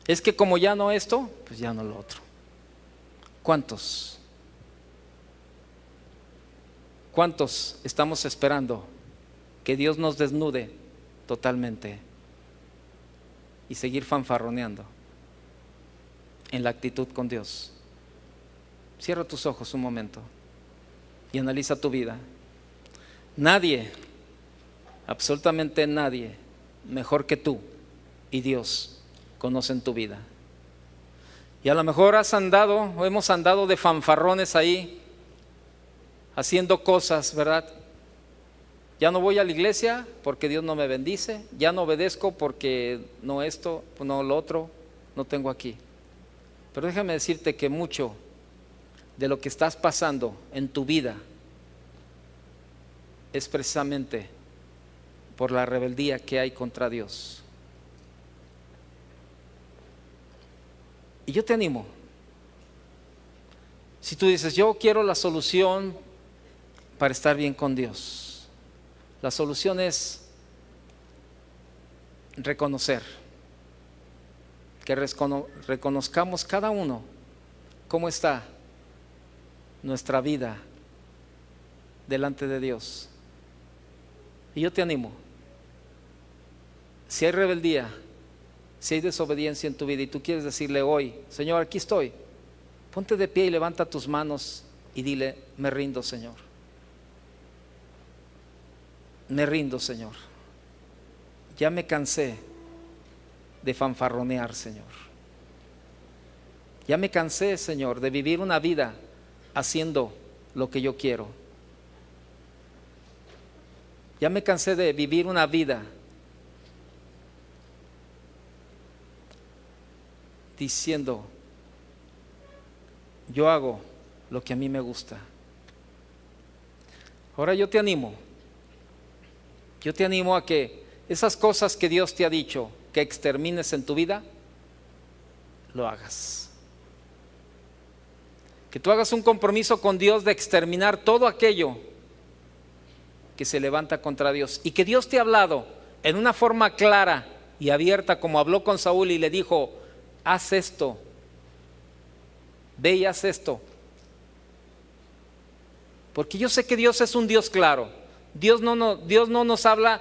Es que como ya no esto, pues ya no lo otro. ¿Cuántos? ¿Cuántos estamos esperando que Dios nos desnude totalmente y seguir fanfarroneando en la actitud con Dios? Cierra tus ojos un momento y analiza tu vida. Nadie, absolutamente nadie, mejor que tú y Dios conocen tu vida. Y a lo mejor has andado o hemos andado de fanfarrones ahí, haciendo cosas, ¿verdad? Ya no voy a la iglesia porque Dios no me bendice, ya no obedezco porque no esto, no lo otro, no tengo aquí. Pero déjame decirte que mucho de lo que estás pasando en tu vida es precisamente por la rebeldía que hay contra Dios. Y yo te animo, si tú dices, yo quiero la solución para estar bien con Dios, la solución es reconocer, que reconozcamos cada uno cómo está nuestra vida delante de Dios. Y yo te animo, si hay rebeldía, si hay desobediencia en tu vida y tú quieres decirle hoy, Señor, aquí estoy, ponte de pie y levanta tus manos y dile, me rindo, Señor. Me rindo, Señor. Ya me cansé de fanfarronear, Señor. Ya me cansé, Señor, de vivir una vida haciendo lo que yo quiero. Ya me cansé de vivir una vida diciendo, yo hago lo que a mí me gusta. Ahora yo te animo a que esas cosas que Dios te ha dicho que extermines en tu vida, lo hagas. Que tú hagas un compromiso con Dios de exterminar todo aquello que se levanta contra Dios. Y que Dios te ha hablado en una forma clara y abierta, como habló con Saúl y le dijo, haz esto, ve y haz esto. Porque yo sé que Dios es un Dios claro. Dios no nos habla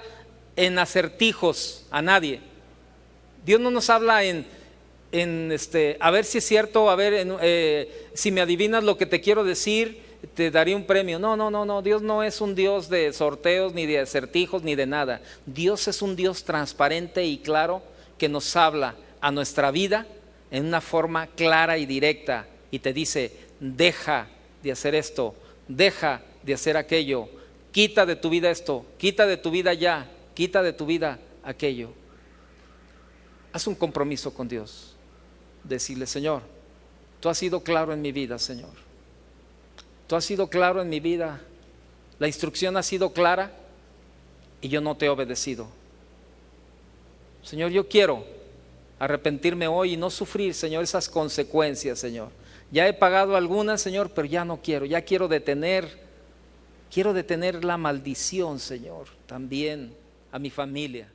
en acertijos a nadie. Dios no nos habla en a ver si es cierto, a ver si me adivinas lo que te quiero decir, te daré un premio. No, Dios no es un Dios de sorteos, ni de acertijos, ni de nada. Dios es un Dios transparente y claro que nos habla a nuestra vida en una forma clara y directa y te dice, deja de hacer esto, deja de hacer aquello, quita de tu vida esto, quita de tu vida ya, quita de tu vida aquello. Haz un compromiso con Dios, decirle: Señor, tú has sido claro en mi vida, Señor, tú has sido claro en mi vida, la instrucción ha sido clara y yo no te he obedecido. Señor, yo quiero arrepentirme hoy y no sufrir, Señor, esas consecuencias, Señor. Ya he pagado algunas, Señor, pero ya no quiero, ya quiero detener la maldición, Señor, también a mi familia.